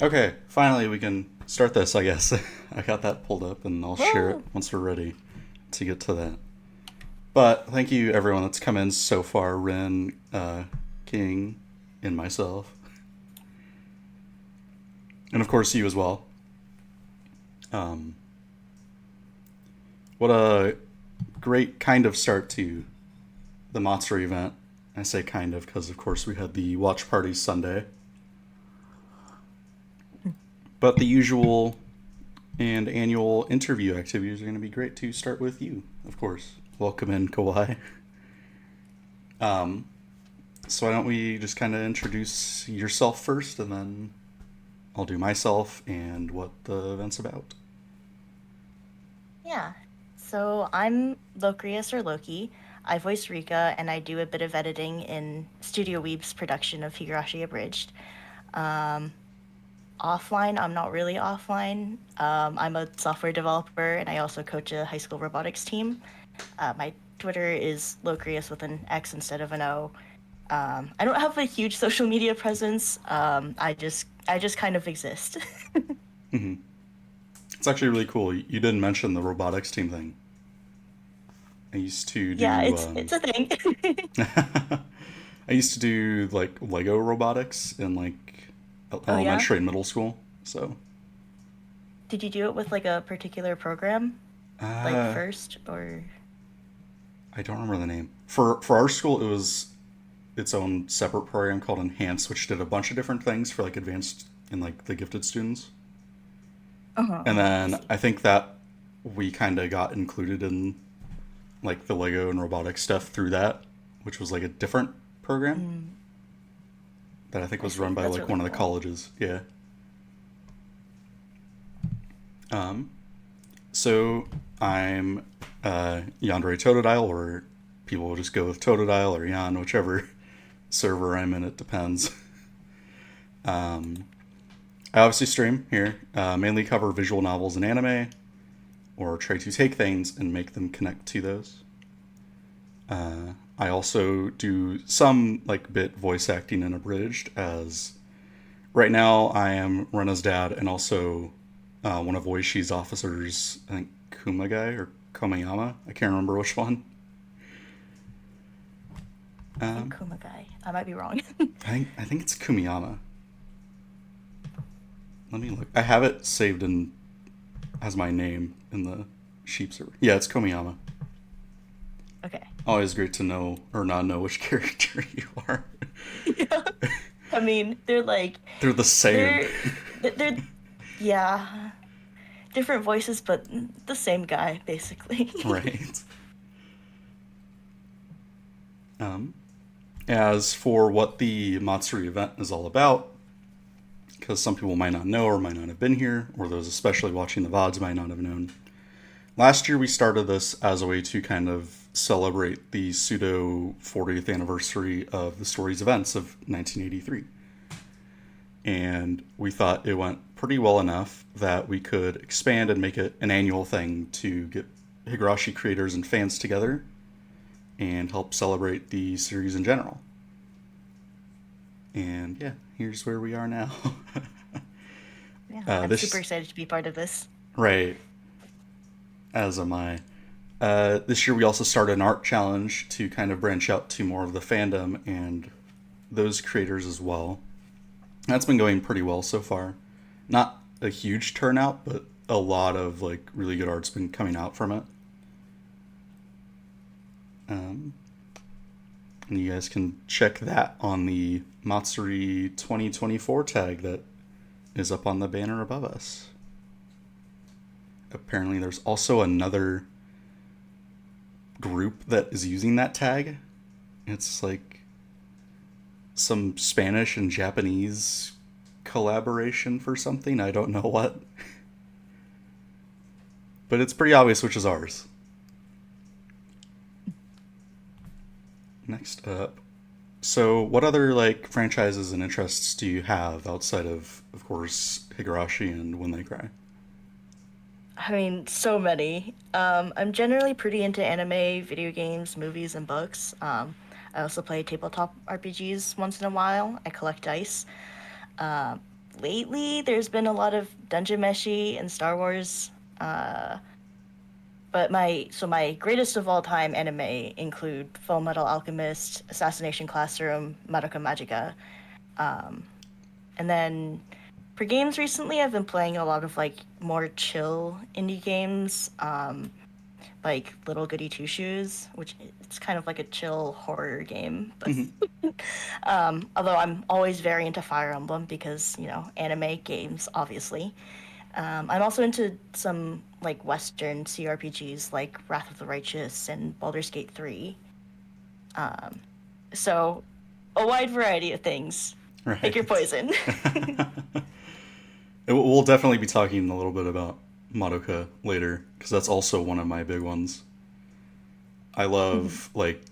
Okay, finally we can start this, I guess. I got that pulled up and I'll share it Woo! once we're ready to get to that. But thank you everyone that's come in so far, Ren, King, and myself. And of course you as well. Um, what a great kind of start to the Monster event. I say kind of because, of course, we had the watch party Sunday. But the usual and annual interview activities are going to be great to start with you, of course. Welcome in, Kawhi. Um, so why don't we just kind of introduce yourself first, and then I'll do myself and what the event's about. Yeah. So I'm Locrius or Loki. I voice Rika and I do a bit of editing in Studio Weeb's production of Higurashi Abridged. Um, Offline, I'm not really offline. I'm a software developer and I also coach a high school robotics team. My Twitter is Locrius with an X instead of an O. I don't have a huge social media presence. I just kind of exist. Mm-hmm. It's actually really cool. You didn't mention the robotics team thing. I used to Yeah, do. it's a thing. I used to do like Lego robotics in like Oh yeah? elementary and middle school. So Did you do it with like a particular program? Like uh, first or I don't remember the name. For our school, it was its own separate program called Enhance, which did a bunch of different things for like advanced and like the gifted students. uh-huh, And I then see. I think that we kind of got included in like the Lego and robotics stuff through that, which was like a different program Mm, that I think I was run see. by That's like really one of the cool. colleges. Yeah. Um, so I'm YandereTotodile, or people will just go with Totodile or Yan, whichever server I'm in. It depends. I obviously stream here, mainly cover visual novels and anime, or try to take things and make them connect to those. I also do some like bit voice acting and abridged, as right now I am Rena's dad and also one of Oishi's officers, I think Kumagai or Komayama. I can't remember which one. I think Um, Kumagai. I might be wrong. I think it's Kumiyama. Let me look. I have it saved in as my name in the sheep server. Yeah, it's Komiyama. Okay. Always great to know or not know which character you are. Yeah. I mean, they're like They're the same. they're yeah, different voices but the same guy basically. Right. Um, as for what the Matsuri event is all about, because some people might not know or might not have been here, or those especially watching the VODs might not have known. Last year we started this as a way to kind of celebrate the pseudo 40th anniversary of the story's events of 1983. And we thought it went pretty well enough that we could expand and make it an annual thing to get Higurashi creators and fans together and help celebrate the series in general. And yeah, here's where we are now. Yeah, uh, I'm super this excited to be part of this. right, as am I. This year we also started an art challenge to kind of branch out to more of the fandom and those creators as well. That's been going pretty well so far. Not a huge turnout, but a lot of like really good art's been coming out from it. Um, and you guys can check that on the Matsuri 2024 tag that is up on the banner above us. Apparently, there's also another group that is using that tag. It's like some Spanish and Japanese collaboration for something. I don't know what. But it's pretty obvious which is ours. Next up. So, what other like franchises and interests do you have outside of course, Higurashi and When They Cry? I mean, so many. I'm generally pretty into anime, video games, movies, and books. I also play tabletop RPGs once in a while. I collect dice. lately there's been a lot of Dungeon Meshi and Star Wars. Uh, but my greatest of all time anime include Full Metal Alchemist, Assassination Classroom, Madoka Magica. Um, and then for games recently, I've been playing a lot of like more chill indie games, like Little Goody Two Shoes, which it's kind of like a chill horror game. But Hmm. although I'm always very into Fire Emblem because anime games, obviously. I'm also into some like Western CRPGs like Wrath of the Righteous and Baldur's Gate 3. So a wide variety of things. Pick your Right. poison. We'll definitely be talking a little bit about Madoka later because that's also one of my big ones. I love like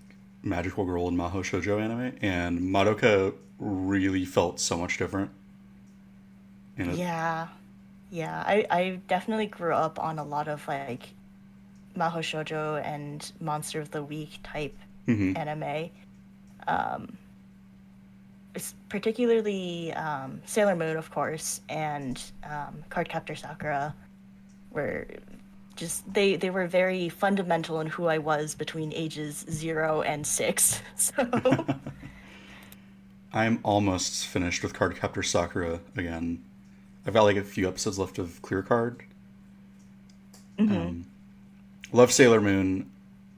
magical girl and Maho Shoujo anime, and Madoka really felt so much different. And it, Yeah, yeah. I definitely grew up on a lot of like Maho Shoujo and Monster of the Week type hmm anime. Um, it's particularly Sailor Moon, of course, and Cardcaptor Sakura were just they were very fundamental in who I was between ages 0 and 6. So, I'm almost finished with Cardcaptor Sakura again. I've got like a few episodes left of Clear Card. mhm, Love Sailor Moon,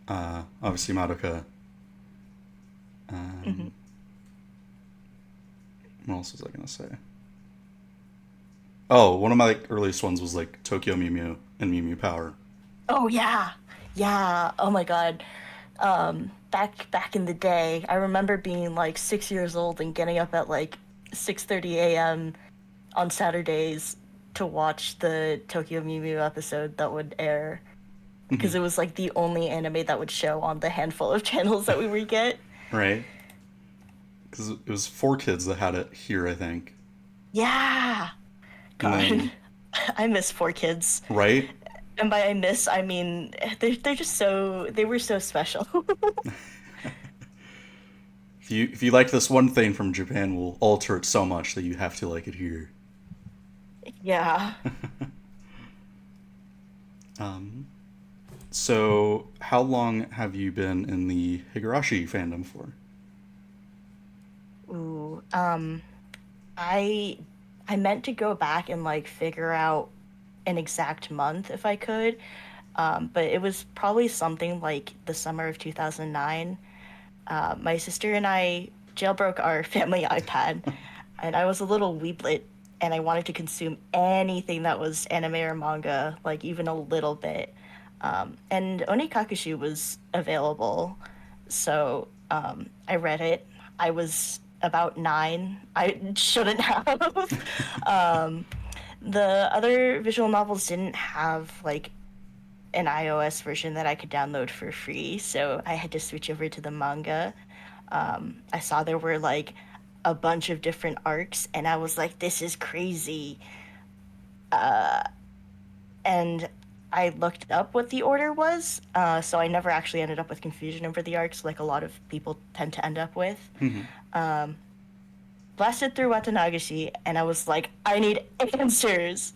obviously Madoka. mhm. What else was I gonna say? Oh, one of my like earliest ones was like Tokyo Mew Mew and Mew Mew Power. Oh yeah, yeah. Oh my God. Back in the day, I remember being like 6 years old and getting up at like 6:30 a.m. on Saturdays to watch the Tokyo Mew Mew episode that would air because it was like the only anime that would show on the handful of channels that we would get. Right? Because it was 4 kids that had it here, I think. Yeah. And God. then, I miss 4 kids. right? And by I miss, I mean they're just they were so special. If you like this one thing from Japan, we'll alter it so much that you have to like it here. Yeah. Um, so, how long have you been in the Higurashi fandom for? Ooh. I I meant to go back and like figure out an exact month if I could. But it was probably something like the summer of 2009. My sister and I jailbroke our family iPad, and I was a little weeblet, and I wanted to consume anything that was anime or manga, like even a little bit. And Onikakushu was available, so I read it. I was about 9. I shouldn't have. um, the other visual novels didn't have like an iOS version that I could download for free, so I had to switch over to the manga. I saw there were like a bunch of different arcs, and I was like, this is crazy. And I looked up what the order was, so I never actually ended up with confusion over the arcs, like a lot of people tend to end up with. Hmm. Blasted through Watanagashi, and I was like, I need answers.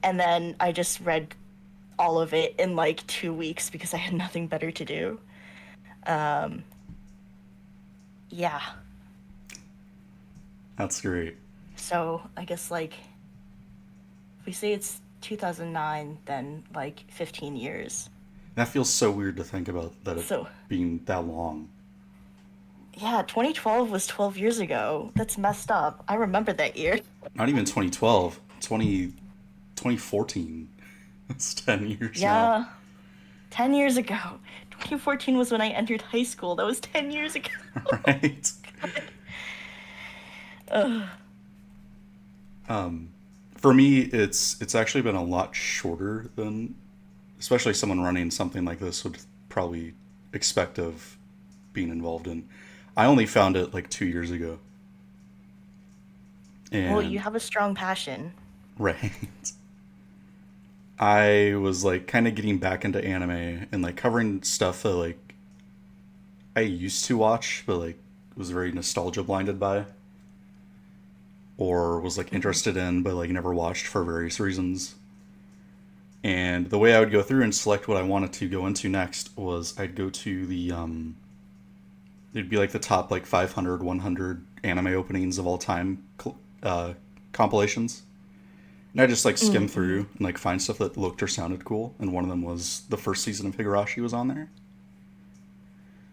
And then I just read all of it in like 2 weeks because I had nothing better to do. Yeah. That's great. So I guess like if we say it's 2009, then like 15 years. That feels so weird to think about that it So being that long. yeah, 2012 was 12 years ago. That's messed up. I remember that year. Not even 2012, 2014. It's 10 years now. Yeah, 10 years ago. 2014 was when I entered high school. That was 10 years ago. Right? Ugh. Um, for me, it's actually been a lot shorter than, especially someone running something like this would probably expect of being involved in. I only found it like 2 years ago, Well, you and have a strong passion. right, I was like kind of getting back into anime and like covering stuff that like I used to watch, but like was very nostalgia blinded by. or was like Mm-hmm. interested in but like never watched for various reasons. And the way I would go through and select what I wanted to go into next was I'd go to the it'd be like the top like 500, 100 anime openings of all time uh, compilations. And I just like skim Mm-hmm. through and like find stuff that looked or sounded cool. And one of them was the first season of Higurashi was on there.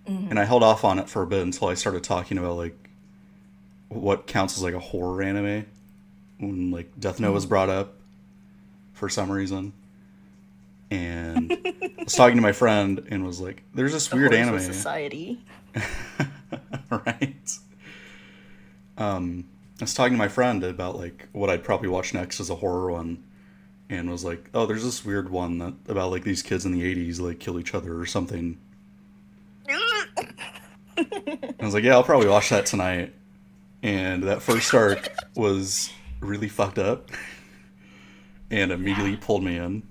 And Mm-hmm. I held off on it for a bit until I started talking about like what counts as like a horror anime when like Death Note was brought up for some reason. And I was talking to my friend and was like, "There's this The weird horrors of anime, society. right?" I was talking to my friend about like what I'd probably watch next as a horror one, and was like, "Oh, there's this weird one that about like these kids in the '80s like kill each other or something." I was like, "Yeah, I'll probably watch that tonight." And that first arc was really fucked up, and Yeah. immediately pulled me in.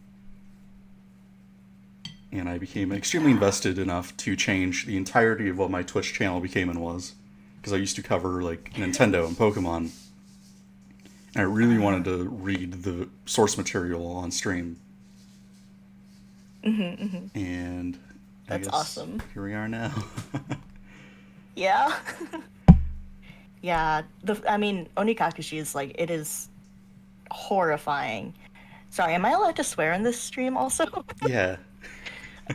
And I became extremely Yeah. invested enough to change the entirety of what my Twitch channel became and was, because I used to cover like Nintendo and Pokemon. And I really wanted to read the source material on stream, Mm-hmm, mm-hmm. and I That's guess awesome. here we are now. Yeah. Yeah. I mean, Onikakushi is like, it is horrifying. Sorry, am I allowed to swear in this stream also? Yeah,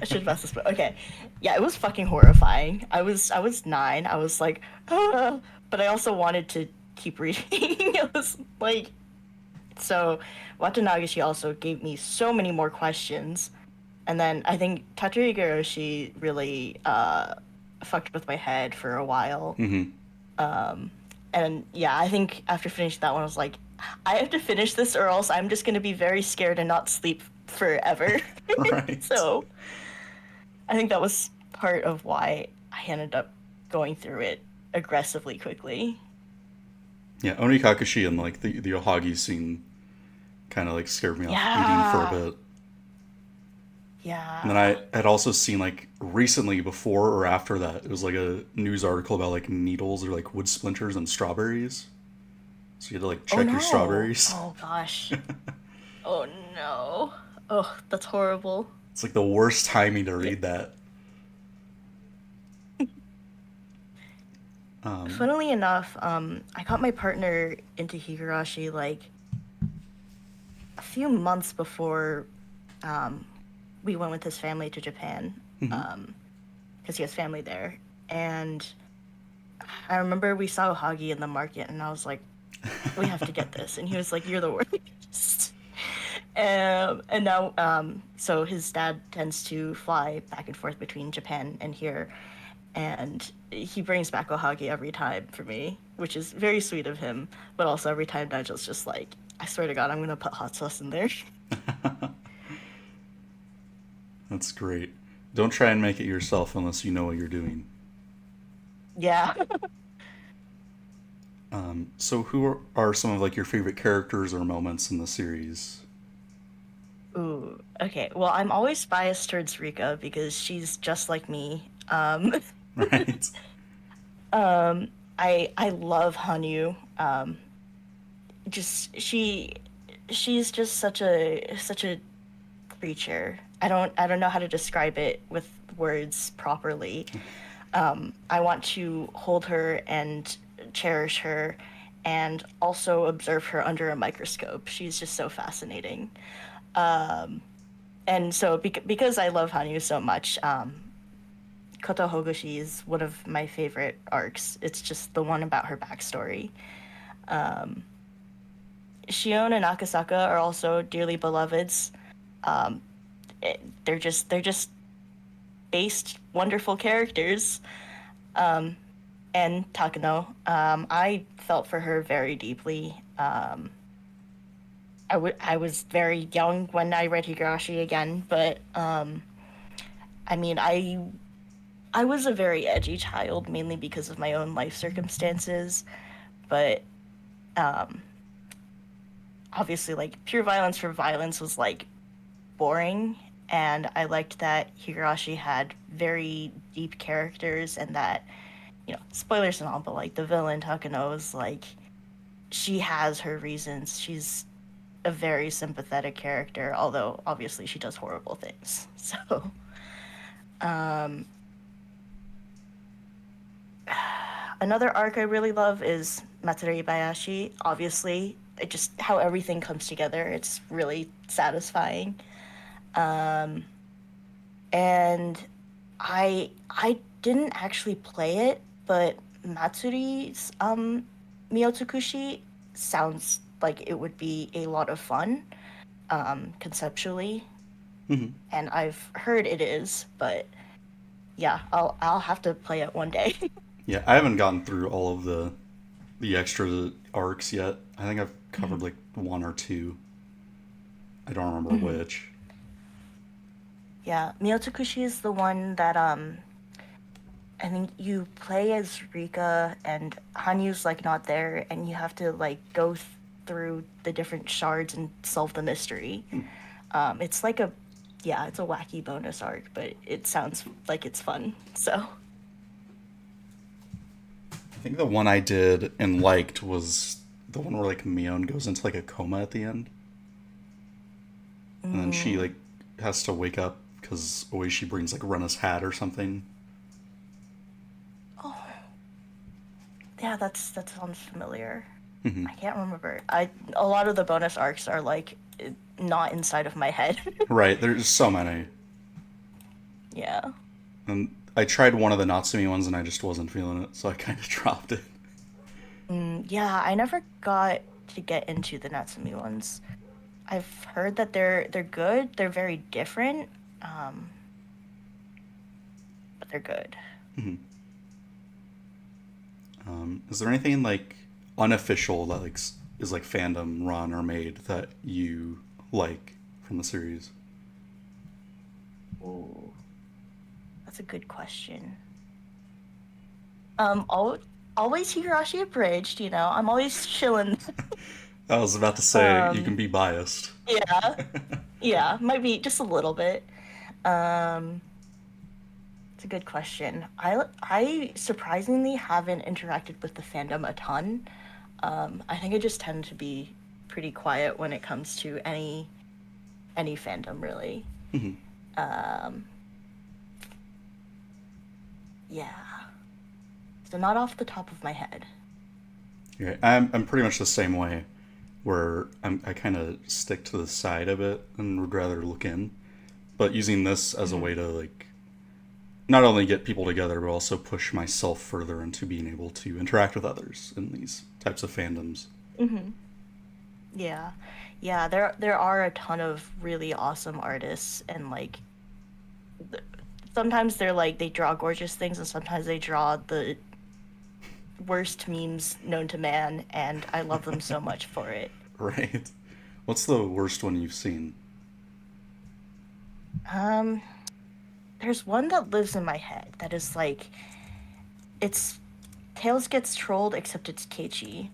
I should mess this, but okay. Yeah, it was fucking horrifying. I was 9. I was like, ah, but I also wanted to keep reading. It was like so Watanagashi also gave me so many more questions. And then I think Tatsuri Higurashi really fucked with my head for a while. mm-hmm. And yeah, I think after finishing that one, I was like, I have to finish this or else I'm just gonna be very scared and not sleep forever. Right. So I think that was part of why I ended up going through it aggressively quickly. Yeah, Onikakushi and like the Ohagi scene kind of like scared me off reading for a Yeah. bit. And then Yeah. I had also seen like recently before or after that, it was like a news article about like needles or like wood splinters and strawberries. So you had to like Oh check your no. strawberries. Oh gosh. Oh no. Oh, that's horrible. It's like the worst timing to Yeah. read that. Um, Funnily enough, I got my partner into Higurashi like a few months before um, we went with his family to Japan, mhm. because he has family there. And I remember we saw Ohagi in the market, and I was like, "We have to get this." And he was like, "You're the worst." And now, so his dad tends to fly back and forth between Japan and here, and he brings back Ohagi every time for me, which is very sweet of him. But also every time Nigel's just like, I swear to God, I'm gonna put hot sauce in there. That's great. Don't try and make it yourself unless you know what you're doing. Yeah. So, who are some of like your favorite characters or moments in the series? Ooh. Okay. Well, I'm always biased towards Rika because she's just like me. Right? I love Hanyu. Just she's just such a creature. I don't know how to describe it with words properly. I want to hold her and cherish her and also observe her under a microscope. She's just so fascinating. And so because I love Hanyu so much, Koto Hogoshi is one of my favorite arcs. It's just the one about her backstory. Shion and Akasaka are also dearly beloveds. They're just based wonderful characters. And Takano, I felt for her very deeply. I was very young when I read Higurashi again, but I mean, I was a very edgy child mainly because of my own life circumstances, but obviously, like pure violence for violence was like boring, and I liked that Higurashi had very deep characters and that spoilers and all, but like the villain Takano is like she has her reasons. She's a very sympathetic character, although obviously she does horrible things. So, um, another arc I really love is Matsuri Bayashi. Obviously, it just how everything comes together. It's really satisfying. Um, and I didn't actually play it, but Matsuri's Miyotsukushi sounds like it would be a lot of fun conceptually, Hmm. and I've heard it is, but yeah, I'll have to play it one day. Yeah, I haven't gotten through all of the extra arcs yet. I think I've covered Mhm. like one or two. I don't remember Mhm. which. Yeah, Miyotsukushi is the one that I think you play as Rika and Hanyu's like not there and you have to like go through the different shards and solve the mystery. It's like a yeah, it's a wacky bonus arc, but it sounds like it's fun. So, I think the one I did and liked was the one where like Mion goes into like a coma at the end, and then she mm, like has to wake up because Oishi brings like Rena's hat or something. oh, yeah, that sounds familiar. Hmm. I can't remember. I a lot of the bonus arcs are like not inside of my head. Right, there's so many. Yeah. And I tried one of the Natsumi ones and I just wasn't feeling it, so I kind of dropped it. Yeah, I never got to get into the Natsumi ones. I've heard that they're good. They're very different, um, but they're good. Is there anything like unofficial that like is like fandom run or made that you like from the series? Ooh, that's a good question. Always Higurashi abridged. I'm always chilling. I was about to say you can Um, be biased. yeah, yeah, might be just a little bit. Um, it's a good question. I surprisingly haven't interacted with the fandom a ton. I think I just tend to be pretty quiet when it comes to any fandom, really. Um, yeah. So not off the top of my head. Yeah, I'm pretty much the same way, where I kind of stick to the side of it and would rather look in, but using this as a Hmm. way to like not only get people together but also push myself further into being able to interact with others in these types of fandoms. Hmm. Yeah. Yeah, there are a ton of really awesome artists and like th- sometimes they're like they draw gorgeous things and sometimes they draw the worst memes known to man and I love them so much for it. Right? What's the worst one you've seen? Um, there's one that lives in my head that is like it's Tails gets trolled except it's Keiichi.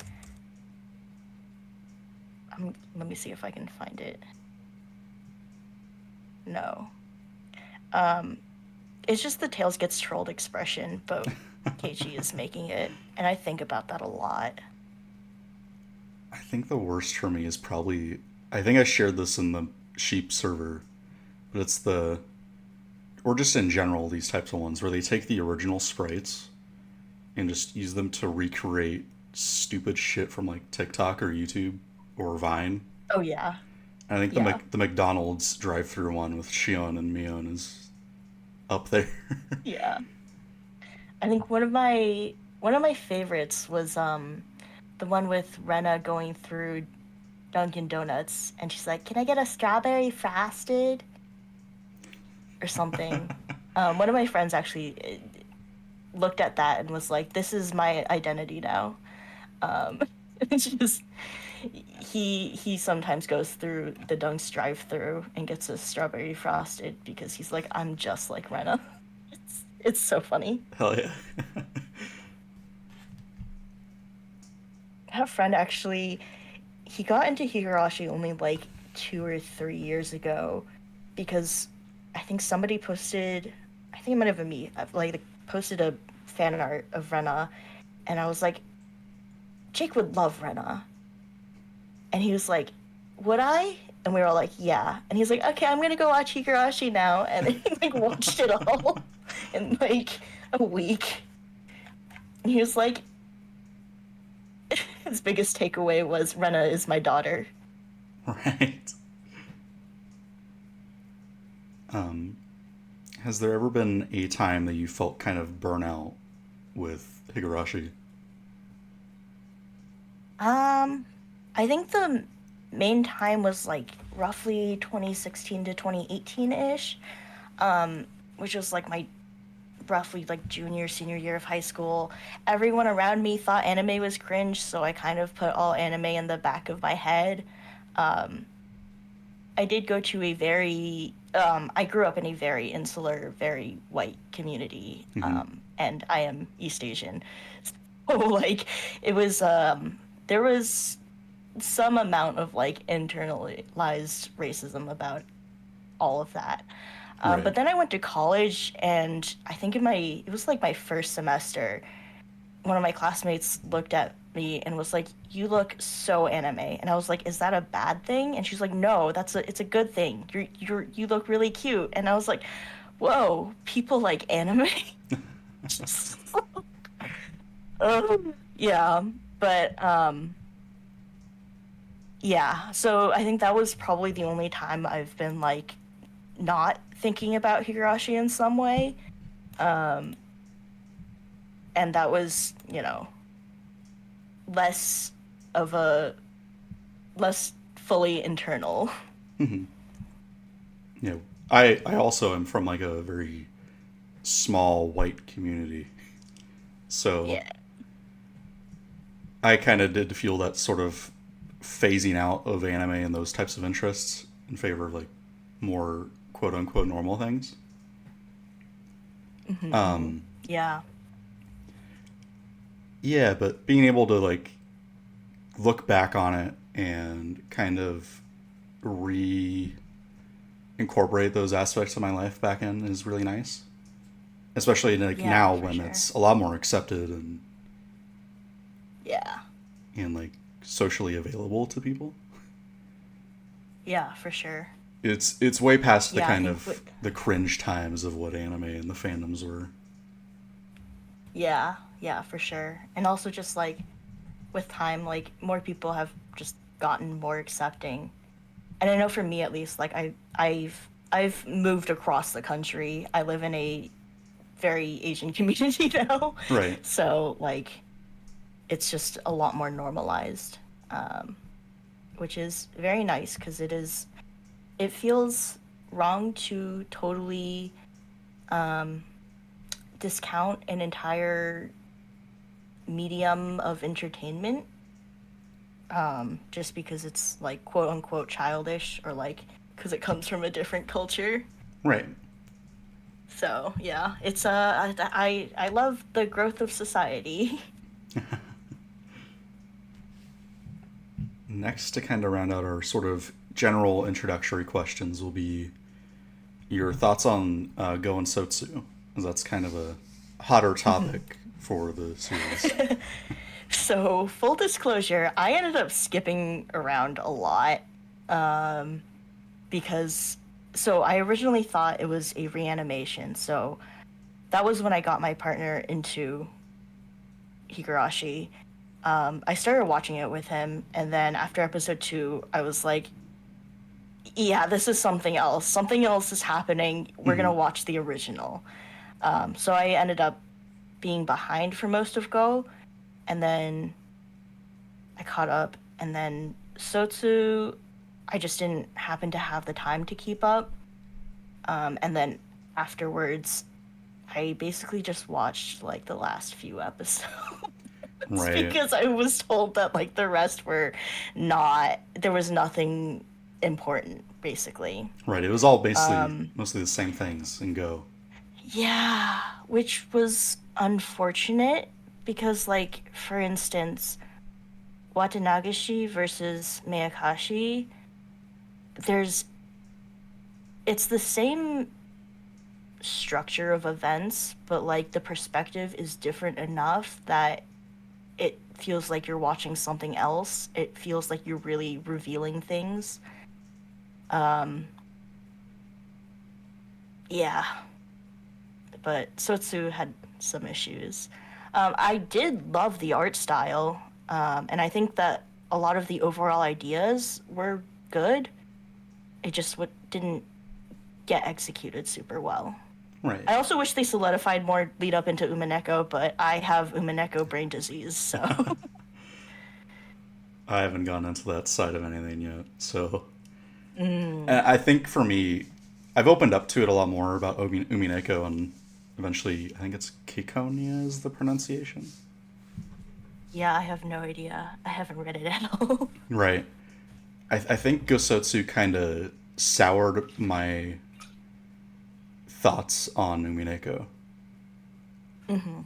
Let me see if I can find it. No. Um, it's just the Tails gets trolled expression, but Keiichi is making it, and I think about that a lot. I think the worst for me is probably, I think I shared this in the sheep server, but it's the, or just in general these types of ones where they take the original sprites and just use them to recreate stupid shit from like TikTok or YouTube or Vine. Oh yeah, I think yeah, the McDonald's drive-through one with Shion and Mion is up there. yeah. I think one of my favorites was the one with Rena going through Dunkin' Donuts, and she's like, "Can I get a strawberry frosted?" or something. One of my friends actually looked at that and was like, "This is my identity now." Um, it's just he sometimes goes through the Dunk's drive-through and gets a strawberry frosted because he's like, "I'm just like Rena." It's so funny. Hell yeah. I have a friend actually, he got into Higurashi only like 2 or 3 years ago because I think somebody posted, I think it might have been me, like posted a fan art of Rena, and I was like, Jake would love Rena. And he was like, would I? And we were all like, yeah. And he's like, okay, I'm gonna go watch Higurashi now. And then he like watched it all in like a week. And he was like, his biggest takeaway was Rena is my daughter. Right. Has there ever been a time that you felt kind of burnout with Higurashi? Um, I think the main time was like roughly 2016 to 2018 ish, which was like my roughly like junior, senior year of high school. Everyone around me thought anime was cringe, so I kind of put all anime in the back of my head. Um, I did go to a I grew up in a very insular, very white community, Mm-hmm. and I am East Asian. So, like, it was, there was some amount of, like, internalized racism about all of that. Right. But then I went to college, and I think it was like my first semester, one of my classmates looked at me and was like, "You look so anime," and I was like, "Is that a bad thing?" And she's like, "No, it's a good thing. You look really cute." And I was like, "Whoa, people like anime." Yeah, but yeah. So I think that was probably the only time I've been like not thinking about Higurashi in some way. Um, and that was, less of a less fully internal. Mm-hmm. Yeah. I also am from like a very small white community. So Yeah. I kind of did feel that sort of phasing out of anime and those types of interests in favor of like more quote unquote normal things. Hmm, hmm. Um, Yeah. yeah, but being able to like look back on it and kind of re incorporate those aspects of my life back in is really nice. Especially like Yeah, now for when sure. it's a lot more accepted Yeah. and like socially available to people. Yeah, for sure. It's way past the Yeah, I kind think of the cringe times of what anime and the fandoms were. yeah, yeah, for sure. And also just like with time, like more people have just gotten more accepting. And I know for me at least, like I've moved across the country. I live in a very Asian community now. Right. So like it's just a lot more normalized. Um, which is very nice because it feels wrong to totally um, discount an entire medium of entertainment just because it's like quote unquote childish or like because it comes from a different culture. Right. So yeah, it's I love the growth of society. Next, to kind of round out our sort of general introductory questions, will be your thoughts on Go and Sotsu, because that's kind of a hotter topic for the series. So full disclosure, I ended up skipping around a lot um, because so I originally thought it was a reanimation. So that was when I got my partner into Higurashi. I started watching it with him, and then after episode two, I was like, "Yeah, this is something else. Something else is happening. We're Mm-hmm. gonna watch the original." So I ended up being behind for most of Go, and then I caught up, and then Sotsu, I just didn't happen to have the time to keep up. And then afterwards, I basically just watched like the last few episodes Right. because I was told that like the rest were not, there was nothing important basically. Right. It was all basically Um, mostly the same things in Go. yeah, which was unfortunate because like for instance, Watanagashi versus Miyakashi, there's it's the same structure of events, but like the perspective is different enough that it feels like you're watching something else. It feels like you're really revealing things. Um, yeah, but Sotsu had some issues. I did love the art style, and I think that a lot of the overall ideas were good. It just didn't get executed super well. Right. I also wish they solidified more lead up into Umineko, but I have Umineko brain disease, so. I haven't gone into that side of anything yet, so Mm. I think for me, I've opened up to it a lot more about Umineko, and eventually, I think it's Kikonia is the pronunciation. Yeah, I have no idea. I haven't read it at all. Right. I think Gosotsu kind of soured my thoughts on Umineko Hmm.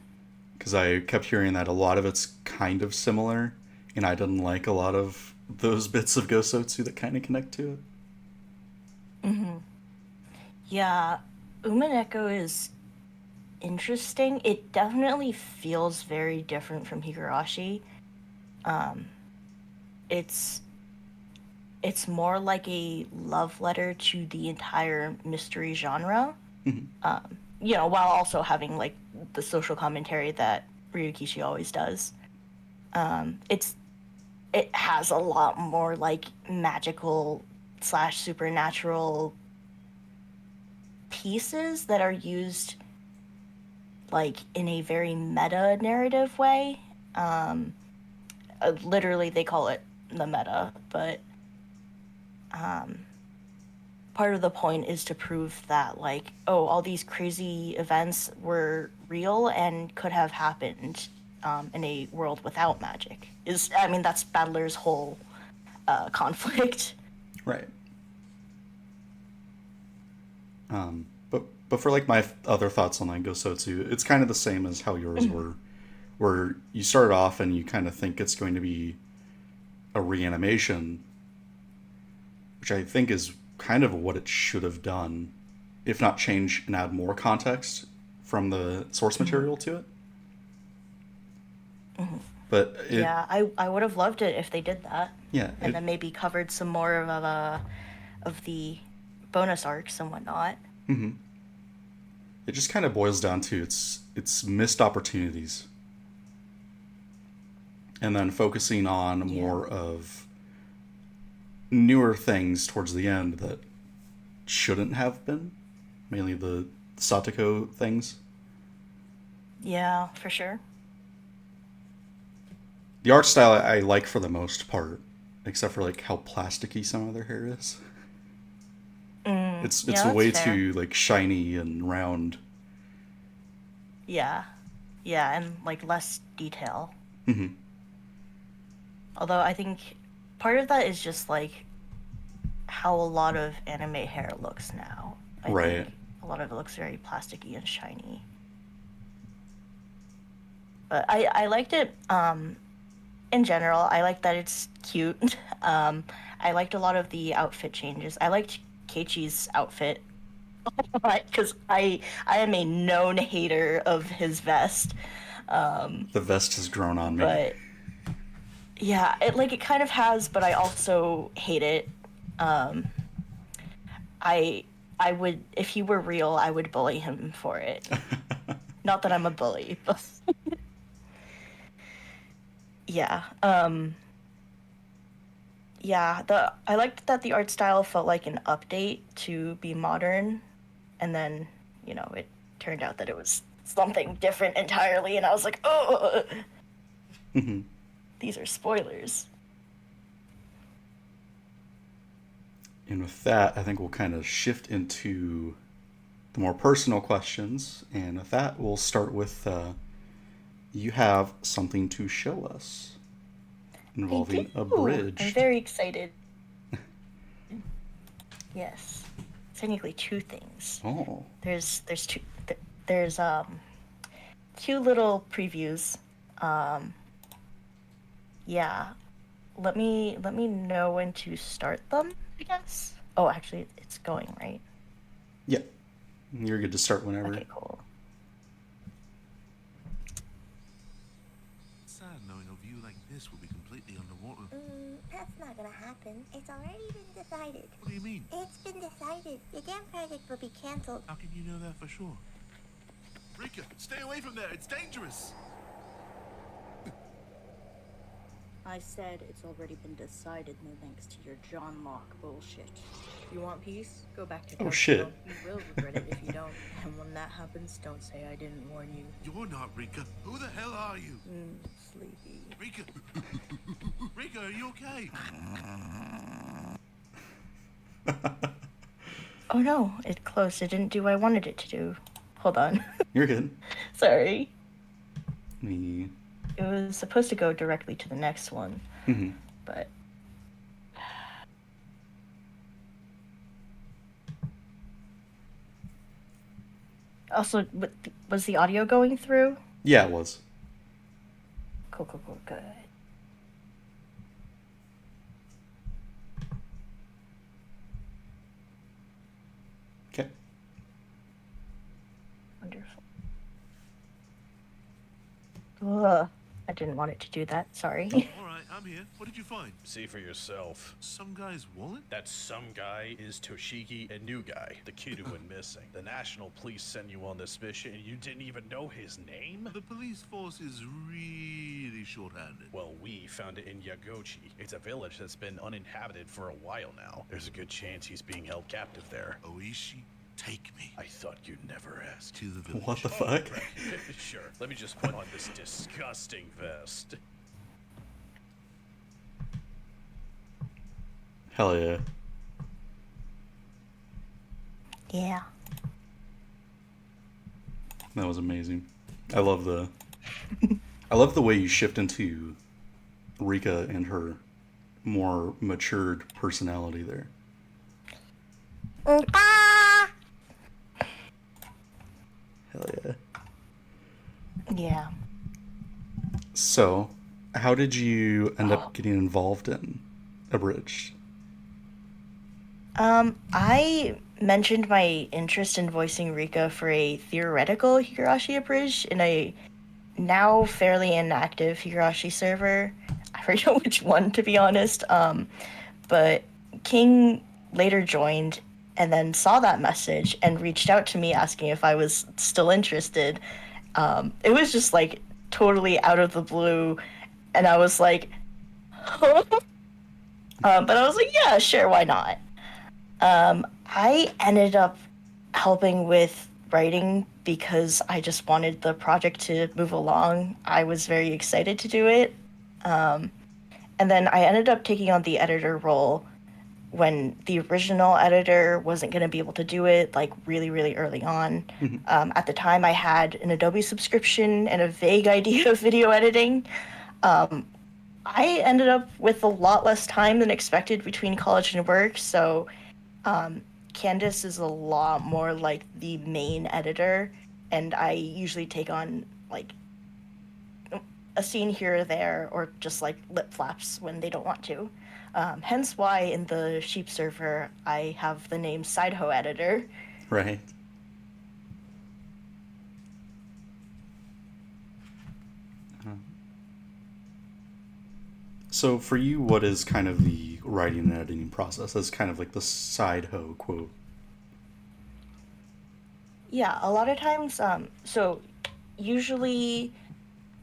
because I kept hearing that a lot of it's kind of similar, and I didn't like a lot of those bits of Gosotsu that kind of connect to it. Hmm. Yeah, Umineko is interesting. It definitely feels very different from Higurashi. Um, it's it's more like a love letter to the entire mystery genre. Mhm. While also having like the social commentary that Ryukishi always does. It has a lot more like magical slash supernatural pieces that are used like in a very meta narrative way. Um, Literally, they call it the meta, but part of the point is to prove that like, oh, all these crazy events were real and could have happened in a world without magic. That's Battler's whole conflict. Right. But for like my other thoughts on like Gosotsu, it's kind of the same as how yours were, where you start off and you kind of think it's going to be a reanimation, which I think is kind of what it should have done, if not change and add more context from the source Mhm. material to it. Mhm. But it, Yeah, I would have loved it if they did that, yeah, and then maybe covered some more of the bonus arcs and whatnot. it just kind of boils down to its missed opportunities, and then focusing on Yeah. more of newer things towards the end that shouldn't have been, mainly the Satoko things. Yeah, for sure. The art style I like for the most part, except for like how plasticky some of their hair is. It's Yeah, that's way fair. too like shiny and round. Yeah. Yeah, and like less detail. Although I think part of that is just like how a lot of anime hair looks now. I Right. think a lot of it looks very plasticky and shiny. But I liked it in general. I like that it's cute. I liked a lot of the outfit changes. I liked Keiichi's outfit a lot because I am a known hater of his vest. Um, The vest has grown on me. but yeah, it kind of has, but I also hate it. Um, I I would if he were real, I would bully him for it. Not that I'm a bully, but yeah. Yeah, the I liked that the art style felt like an update to be modern, and then, it turned out that it was something different entirely, and I was like, "Oh, these are spoilers." And with that, I think we'll kind of shift into the more personal questions. And with that, we'll start with you have something to show us I involving do. I'm abridged. very excited. Yes. Technically two things. Oh. There's two there's two little previews. Um yeah. Let me know when to start them, I guess. Oh, actually it's going, right? Yeah. You're good to start whenever. Okay, cool. gonna happen. It's already been decided. What do you mean? It's been decided. The damn project will be cancelled. How can you know that for sure? Rika, stay away from there. It's dangerous. I said it's already been decided, no thanks to your John Locke bullshit. You want peace? Go back to Oh, shit. Tokyo. You will regret it if you don't. And when that happens, don't say I didn't warn you. You're not Rika. Who the hell are you? Sleepy. Rika. Rika, are you okay? Oh no, it closed. It didn't do what I wanted it to do. Hold on. You're good. Sorry. Me. It was supposed to go directly to the next one, Mm-hmm. but... Also, was the audio going through? Yeah, it was. Cool, good. Okay. Wonderful. Ugh, I didn't want it to do that, sorry. All right, I'm here. What did you find? See for yourself. Some guy's wallet? That some guy is Toshiki, a new guy, the kid who went missing. The national police sent you on this mission and you didn't even know his name? The police force is really short-handed. Well, we found it in Yagochi. It's a village that's been uninhabited for a while now. There's a good chance he's being held captive there. Oishi, take me I thought you'd never ask. to the village. What the fuck? Right. Sure, let me just put on this disgusting vest. Hell yeah. Yeah. That was amazing. I love the way you shift into Rika and her more matured personality there. Hell yeah. Yeah. So, how did you end up getting involved in Abridged? I mentioned my interest in voicing Rika for a theoretical Higurashi Abridged in a now fairly inactive Higurashi server. I forget which one, to be honest. But King later joined and then saw that message and reached out to me asking if I was still interested. It was just like totally out of the blue, and I was like, huh? But I was like, yeah, sure, why not? I ended up helping with writing because I just wanted the project to move along. I was very excited to do it. And then I ended up taking on the editor role when the original editor wasn't going to be able to do it, like really, really early on. At the time, I had an Adobe subscription and a vague idea of video editing. I ended up with a lot less time than expected between college and work, so Candace is a lot more like the main editor, and I usually take on like a scene here or there, or just like lip flaps when they don't want to. Hence why in the Sheep server I have the name Sideho Editor. Right. So for you, what is kind of the writing and editing process? As kind of like the side hoe quote. Yeah, a lot of times, so usually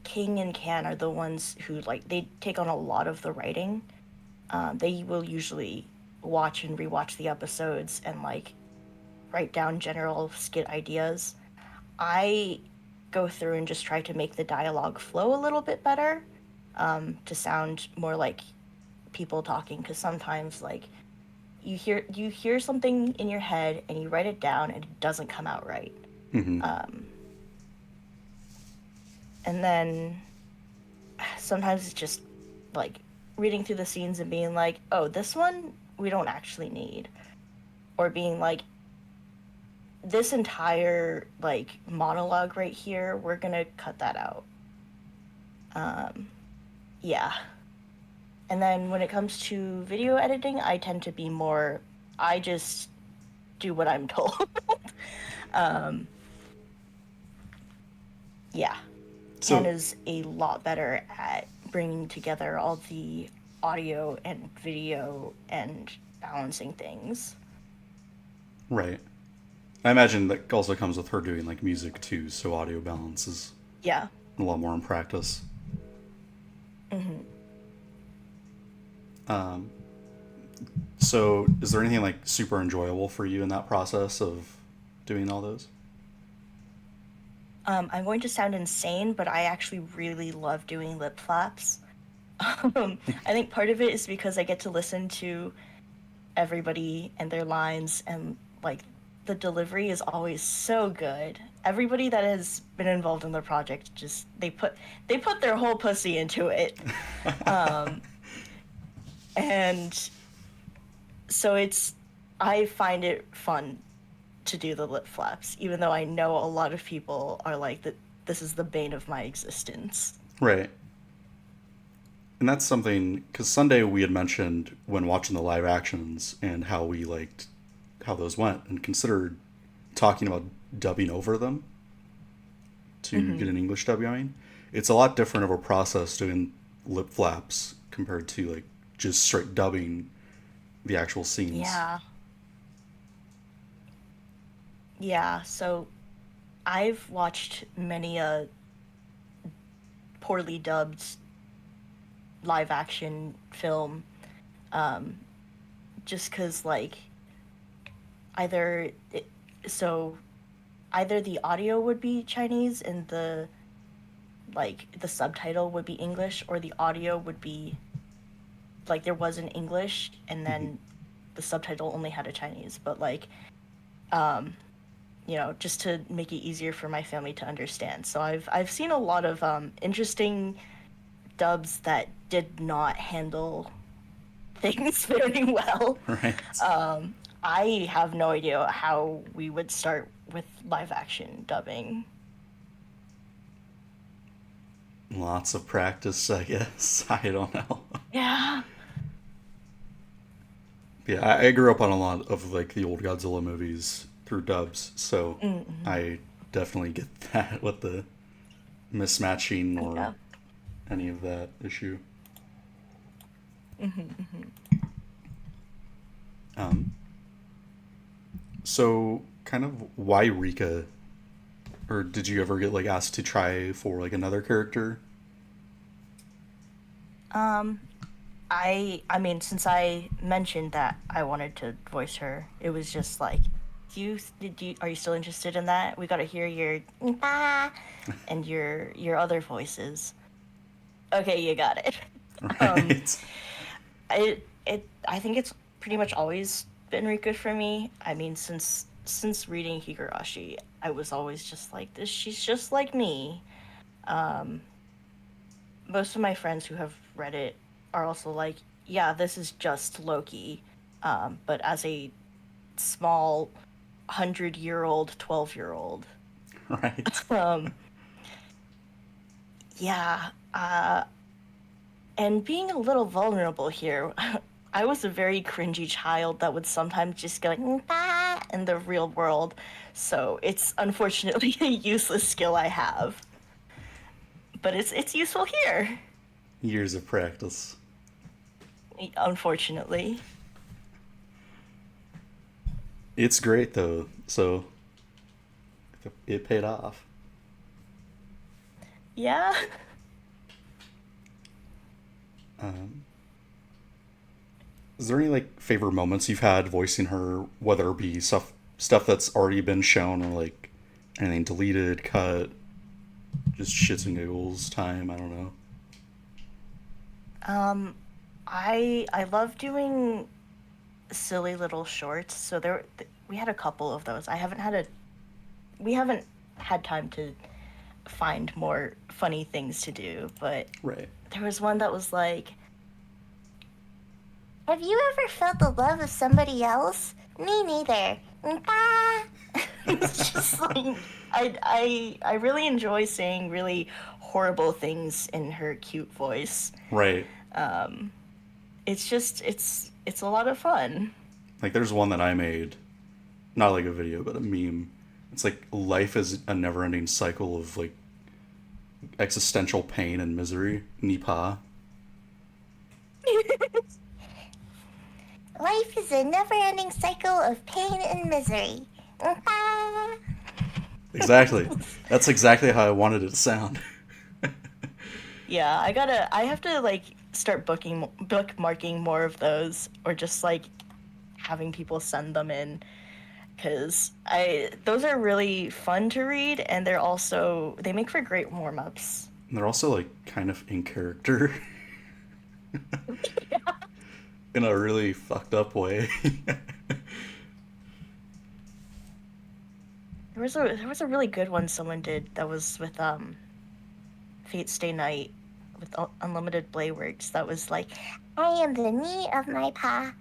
King and Can are the ones who like they take on a lot of the writing. They will usually watch and rewatch the episodes and like write down general skit ideas. I go through and just try to make the dialogue flow a little bit better, to sound more like people talking, because sometimes like you hear something in your head and you write it down and it doesn't come out right. Mm-hmm. And then sometimes it's just like reading through the scenes and being like, oh, this one we don't actually need. Or being like, this entire like monologue right here, we're gonna cut that out. Yeah. And then when it comes to video editing, I tend to be more, I just do what I'm told. Yeah. So- Ken is a lot better at bringing together all the audio and video and balancing things. Right. I imagine that also comes with her doing like music too, so audio balance is Yeah. a lot more in practice. So is there anything like super enjoyable for you in that process of doing all those? I'm going to sound insane, but I actually really love doing lip flaps. I think part of it is because I get to listen to everybody and their lines, and like the delivery is always so good. Everybody that has been involved in the project just they put their whole pussy into it. And so I find it fun to do the lip flaps, even though I know a lot of people are like that this is the bane of my existence. Right. And that's something, because Sunday we had mentioned when watching the live actions and how we liked how those went and considered talking about dubbing over them to get an English dub going. It's a lot different of a process doing lip flaps compared to like just straight dubbing the actual scenes. Yeah. Yeah, so I've watched many a poorly dubbed live action film, just because like either it, so either the audio would be Chinese and the subtitle would be English, or the audio would be like there was an English and then the subtitle only had a Chinese, but like just to make it easier for my family to understand. So I've seen a lot of interesting dubs that did not handle things very well. Right. I have no idea how we would start with live action dubbing. Lots of practice, I guess. I don't know. Yeah. Yeah, I grew up on a lot of like the old Godzilla movies through dubs, so I definitely get that with the mismatching or Yeah. any of that issue. So kind of why Rika, or did you ever get like asked to try for like another character? I mean, since I mentioned that I wanted to voice her, it was just like, are you still interested in that? We got to hear your "Ba" and your other voices. Okay, you got it. Right. I think it's pretty much always been Rika for me. I mean, since reading Higurashi, I was always just like this. She's just like me. Most of my friends who have read it are also like, yeah, this is just Loki, but as a small 100-year-old, 12-year-old. Right. Yeah, and being a little vulnerable here, I was a very cringy child that would sometimes just go like, "Bah," in the real world, so it's unfortunately a useless skill I have. But it's useful here, Years of practice. unfortunately. It's great though, so it paid off. Yeah. Is there any like favorite moments you've had voicing her, whether it be stuff that's already been shown or like anything deleted, cut, just shits and giggles time? I don't know. I love doing silly little shorts. So we had a couple of those. We haven't had time to find more funny things to do, but Right. there was one that was like, Have you ever felt the love of somebody else? Me neither. Bah. it's just like I really enjoy saying really horrible things in her cute voice. Right. It's a lot of fun. Like there's one that I made, not like a video, but a meme. It's like life is a never-ending cycle of like existential pain and misery. Nipa. Life is a never-ending cycle of pain and misery. Exactly. That's exactly how I wanted it to sound. Yeah, I have to like start bookmarking more of those, or just like having people send them in, because those are really fun to read, and they make for great warm-ups. And they're also like kind of in character in a really fucked up way. There was a really good one someone did that was with Fate Stay Night with Unlimited Blade Works. That was like, I am the knee of my pa.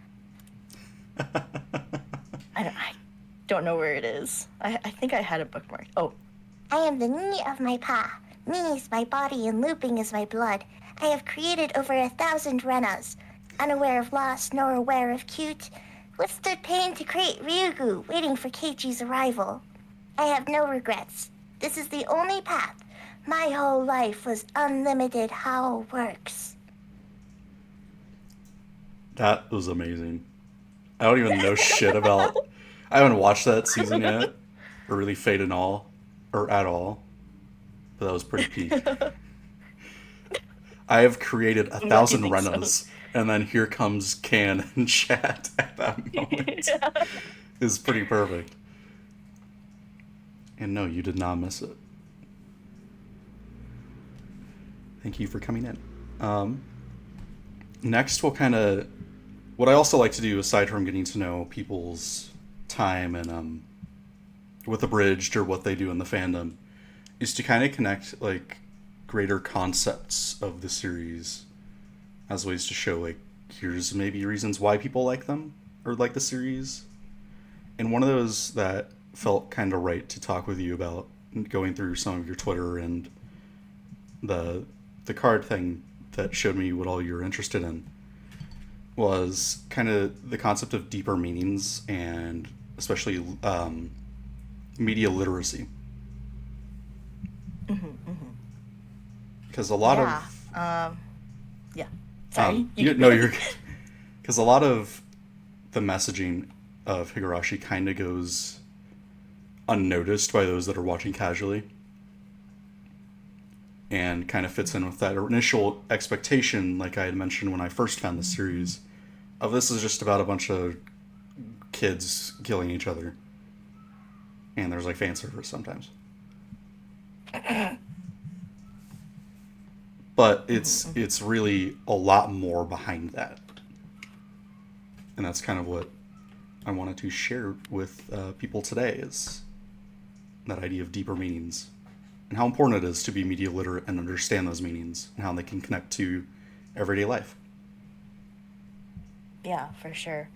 I don't know where it is. I think I had it bookmarked. Oh, I am the knee of my pa. Me is my body and looping is my blood. I have created over 1,000 Renas. Unaware of loss nor aware of cute. Withstood pain to create Ryugu, waiting for Keiichi's arrival. I have no regrets. This is the only path. My whole life was unlimited how works. That was amazing. I don't even know shit about. I haven't watched that season yet, or really Fate and all, or at all. But that was pretty peak. I have created 1,000 I think so. Renas, and then here comes Can and chat at that moment. Is pretty perfect. And no, you did not miss it. Thank you for coming in. Next, we'll kind of. What I also like to do, aside from getting to know people's time and with Abridged or what they do in the fandom, is to kind of connect like greater concepts of the series as ways to show like here's maybe reasons why people like them or like the series. And one of those that felt kind of right to talk with you about, going through some of your Twitter and the card thing that showed me what all you're interested in, was kind of the concept of deeper meanings and especially media literacy. Because a lot of yeah. Sorry. you're because a lot of the messaging of Higurashi kind of goes unnoticed by those that are watching casually, and kind of fits in with that initial expectation, like I had mentioned when I first found the series, of this is just about a bunch of kids killing each other, and there's like fan service sometimes. But it's really a lot more behind that, and that's kind of what I wanted to share with people today, is that idea of deeper meanings and how important it is to be media literate and understand those meanings and how they can connect to everyday life. Yeah, for sure.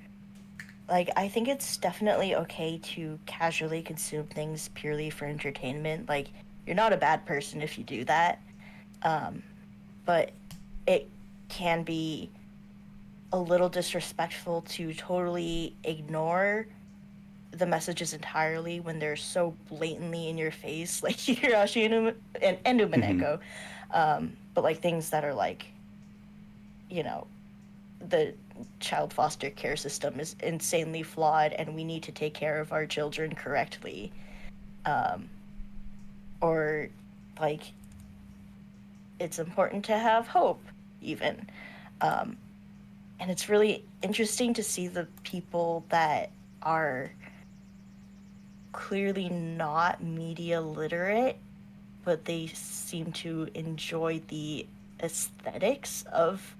Like, I think it's definitely okay to casually consume things purely for entertainment. Like, you're not a bad person if you do that. But it can be a little disrespectful to totally ignore the messages entirely when they're so blatantly in your face, like Higurashi and Umineko. But like things that are like, the child foster care system is insanely flawed and we need to take care of our children correctly. Or like, it's important to have hope, even. And it's really interesting to see the people that are clearly not media literate, but they seem to enjoy the aesthetics of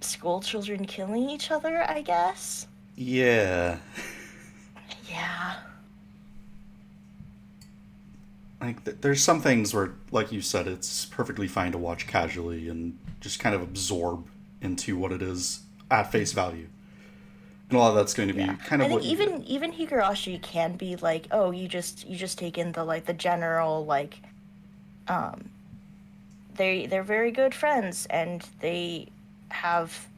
school children killing each other, I guess. Yeah. Yeah. Like, there's some things where, like you said, it's perfectly fine to watch casually and just kind of absorb into what it is at face value. And a lot of that's going to be kind of I think what you even Higurashi can be like, oh, you just take in the general, like, they're very good friends and they have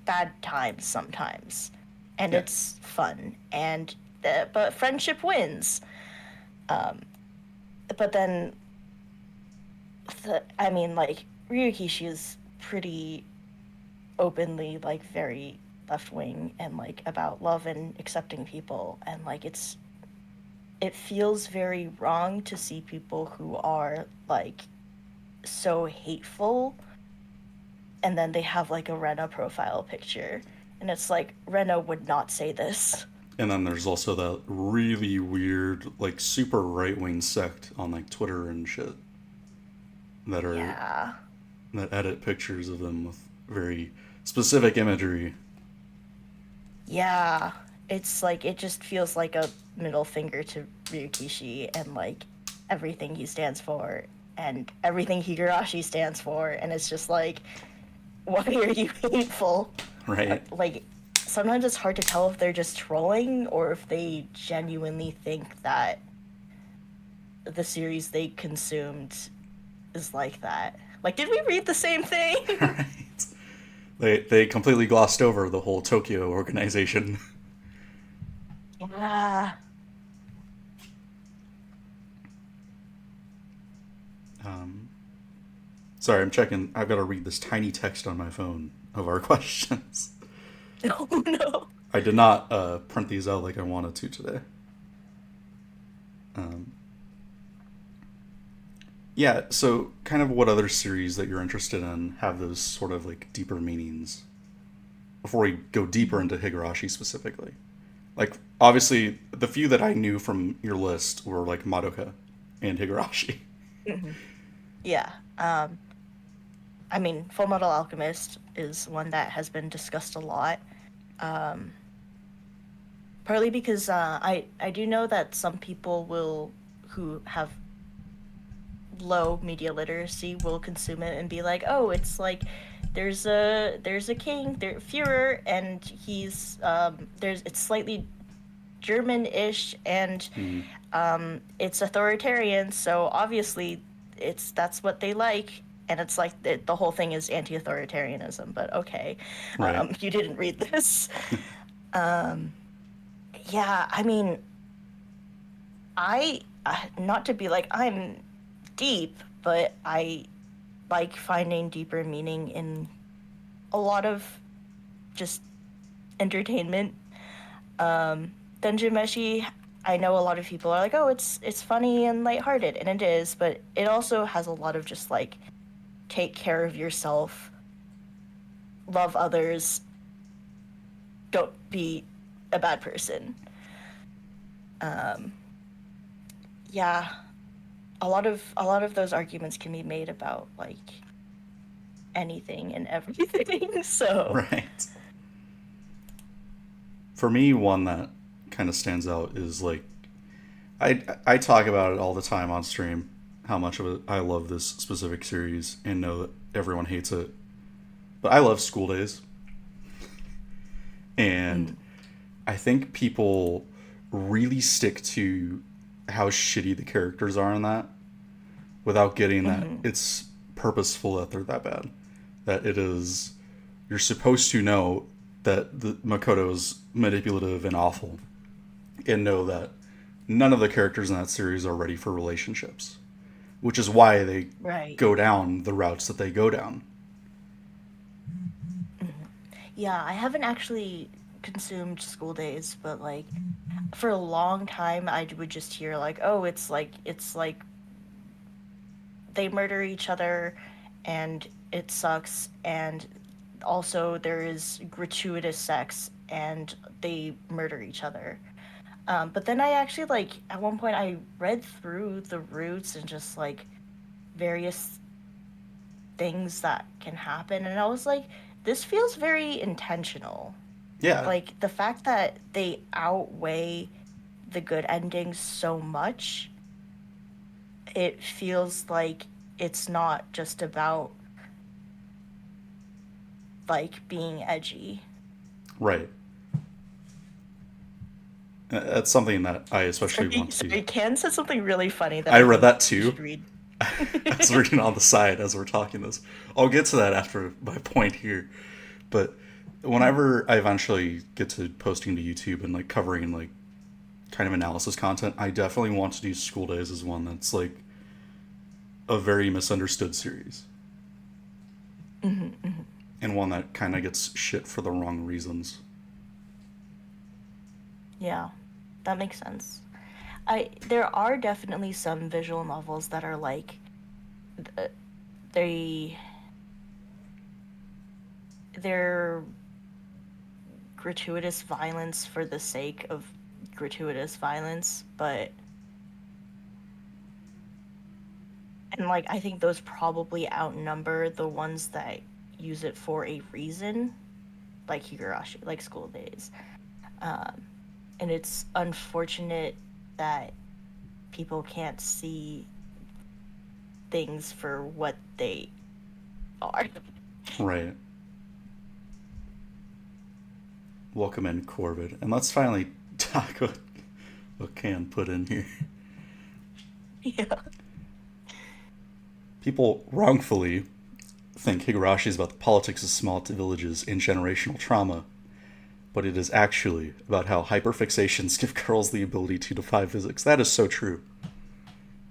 bad times sometimes, and it's fun, and but friendship wins. But then like Ryukishi is pretty openly like very left wing and like about love and accepting people, and like it feels very wrong to see people who are like so hateful and then they have like a Rena profile picture, and it's like Rena would not say this. And then there's also that really weird, like super right wing sect on like Twitter and shit that are Yeah. that edit pictures of them with very specific imagery. Yeah. It's like it just feels like a middle finger to Ryukishi and like everything he stands for and everything Higurashi stands for, and it's just like, why are you hateful? Right. Like sometimes it's hard to tell if they're just trolling or if they genuinely think that the series they consumed is like that. Like, did we read the same thing? Right. They completely glossed over the whole Tokyo organization. Yeah. Sorry, I'm checking. I've got to read this tiny text on my phone of our questions. Oh no. I did not print these out like I wanted to today. Yeah, so kind of what other series that you're interested in have those sort of like deeper meanings before we go deeper into Higurashi specifically? Like, obviously, the few that I knew from your list were like Madoka and Higurashi. Yeah. I mean, Full Metal Alchemist is one that has been discussed a lot. Partly because I do know that some people who have low media literacy will consume it and be like, oh, it's like there's a king, Führer, and he's it's slightly German-ish, and it's authoritarian, so obviously that's what they like, and it's like the whole thing is anti-authoritarianism. But okay, Right. you didn't read this. Yeah, I mean, I not to be like I'm deep, but I like finding deeper meaning in a lot of just entertainment. Dungeon Meshi, I know a lot of people are like, oh, it's funny and lighthearted, and it is, but it also has a lot of just like take care of yourself, love others, don't be a bad person. Yeah, a lot of those arguments can be made about like anything and everything. So Right. For me, one that kind of stands out is like I talk about it all the time on stream, how much of it I love this specific series and know that everyone hates it. But I love School Days. And I think people really stick to how shitty the characters are in that without getting that it's purposeful that they're that bad. That it is, you're supposed to know that the Makoto's manipulative and awful, and know that none of the characters in that series are ready for relationships, which is why they right. go down the routes that they go down. Yeah, I haven't actually consumed School Days, but like for a long time I would just hear like, oh, it's like they murder each other and it sucks, and also there is gratuitous sex and they murder each other. But then I actually like at one point I read through the roots and just like various things that can happen, and I was like, this feels very intentional. Yeah. Like the fact that they outweigh the good endings so much, it feels like it's not just about like being edgy. Right. That's something that I especially want to. Sorry, Ken said something really funny that I read think that you too. should read. I was reading on the side as we're talking this. I'll get to that after my point here. But whenever I eventually get to posting to YouTube and like covering like kind of analysis content, I definitely want to do School Days as one that's like a very misunderstood series. and one that kind of gets shit for the wrong reasons. Yeah, that makes sense. There are definitely some visual novels that are like they they're gratuitous violence for the sake of gratuitous violence, but and like I think those probably outnumber the ones that use it for a reason, like Higurashi, like School Days. And it's unfortunate that people can't see things for what they are. Right. Welcome in, Corvid. And let's finally talk what Can put in here. Yeah. People wrongfully think Higurashi is about the politics of small villages and generational trauma, but it is actually about how hyperfixations give girls the ability to defy physics. That is so true.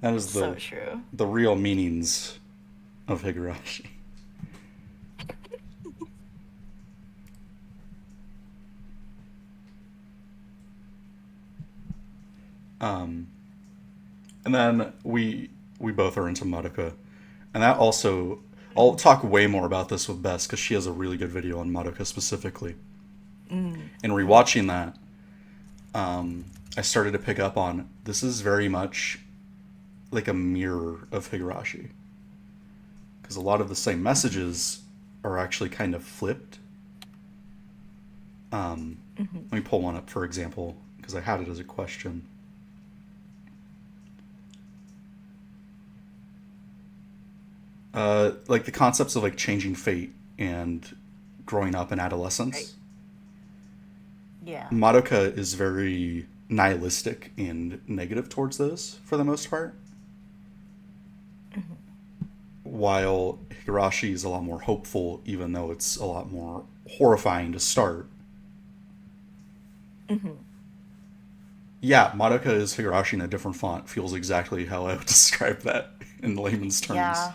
That is So true. the real meanings of Higurashi. And then we both are into Madoka, and that also I'll talk way more about this with Bess because she has a really good video on Madoka specifically. And rewatching that, I started to pick up on this is very much like a mirror of Higurashi, because a lot of the same messages are actually kind of flipped. Let me pull one up for example because I had it as a question. Like the concepts of like changing fate and growing up in adolescence. Right. Yeah. Madoka is very nihilistic and negative towards those for the most part. While Higurashi is a lot more hopeful, even though it's a lot more horrifying to start. Yeah, Madoka is Higurashi in a different font. Feels exactly how I would describe that in layman's terms. Yeah.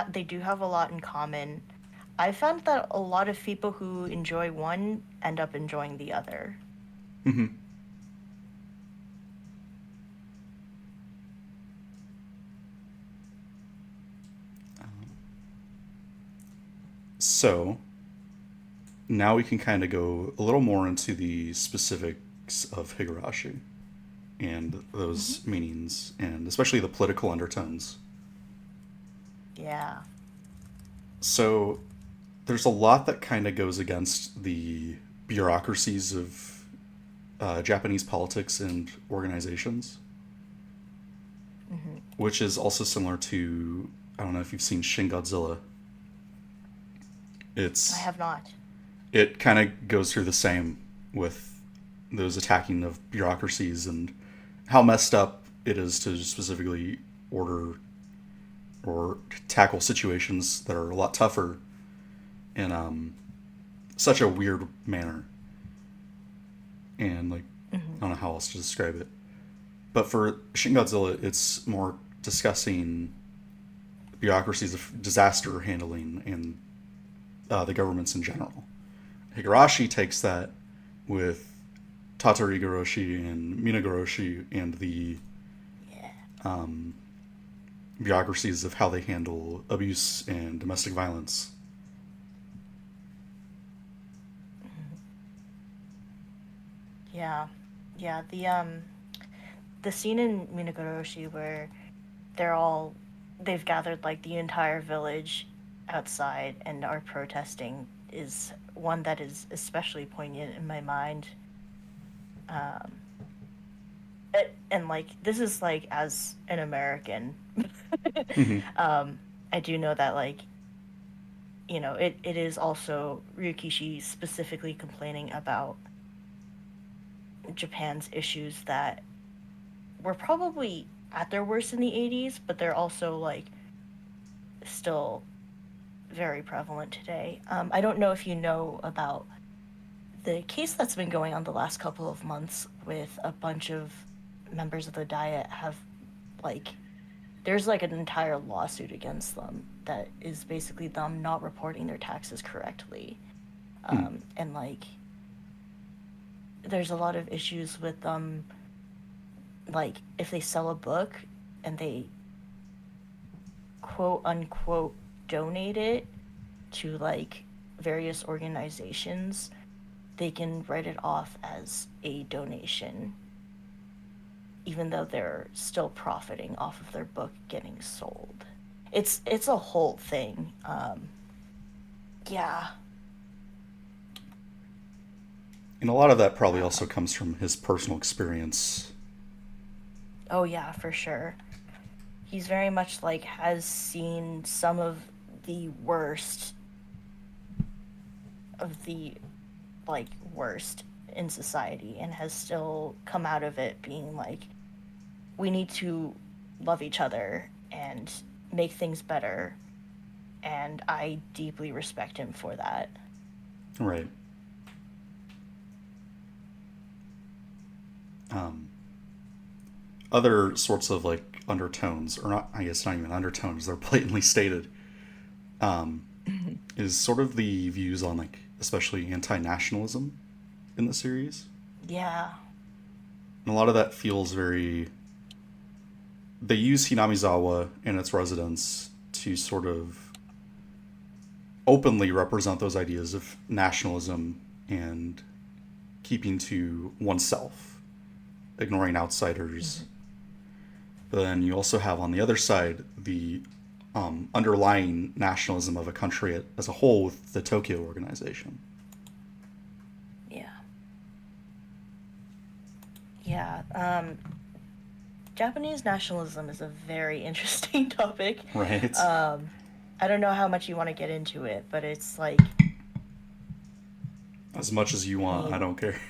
They do have a lot in common. I found that a lot of people who enjoy one end up enjoying the other. So, now we can kind of go a little more into the specifics of Higurashi and those meanings, and especially the political undertones. Yeah. So, there's a lot that kind of goes against the bureaucracies of Japanese politics and organizations, which is also similar to, I don't know if you've seen Shin Godzilla. I have not. It kind of goes through the same with those attacking of bureaucracies and how messed up it is to specifically order or tackle situations that are a lot tougher in such a weird manner. And like, I don't know how else to describe it. But for Shin Godzilla, it's more discussing bureaucracies of disaster handling and the governments in general. Higurashi takes that with Tatori Goroshi and Minagoroshi and the bureaucracies of how they handle abuse and domestic violence. Yeah. Yeah, the scene in Minagoroshi where they've gathered like the entire village outside and are protesting is one that is especially poignant in my mind. And like this is like as an American, I do know that like it is also Ryukishi specifically complaining about Japan's issues that were probably at their worst in the 80s, but they're also like still very prevalent today. I don't know if you know about the case that's been going on the last couple of months with a bunch of members of the Diet have like there's like an entire lawsuit against them that is basically them not reporting their taxes correctly. And like, there's a lot of issues with them, like, if they sell a book and they quote unquote donate it to like various organizations, they can write it off as a donation, even though they're still profiting off of their book getting sold. It's a whole thing. Yeah. And a lot of that probably also comes from his personal experience. Oh yeah, for sure. He's very much like has seen some of the worst of the like worst in society and has still come out of it being like, we need to love each other and make things better, and I deeply respect him for that. Right. Other sorts of like undertones, or not, I guess not even undertones, they're blatantly stated, is sort of the views on like especially anti-nationalism in the series. Yeah. And a lot of that feels very, they use Hinamizawa and its residents to sort of openly represent those ideas of nationalism and keeping to oneself, ignoring outsiders. But then you also have on the other side the underlying nationalism of a country as a whole with the Tokyo organization. Yeah. Yeah. Japanese nationalism is a very interesting topic. Right. I don't know how much you want to get into it, but it's like, As much as you want, mean- I don't care.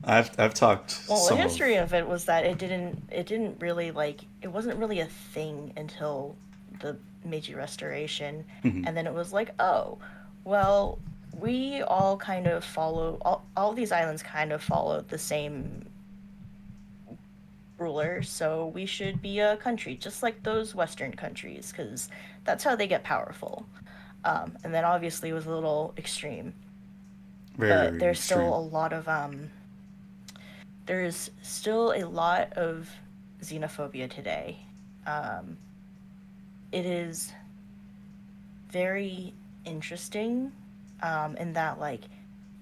I've talked well, the some history of it was that it didn't really like, it wasn't really a thing until the Meiji Restoration, and then it was like, oh, well, we all kind of follow, all these islands kind of followed the same ruler, so we should be a country just like those Western countries, because that's how they get powerful. And then obviously it was a little extreme, very but there's extreme. still a lot of there's still a lot of xenophobia today. It is very interesting, in that like,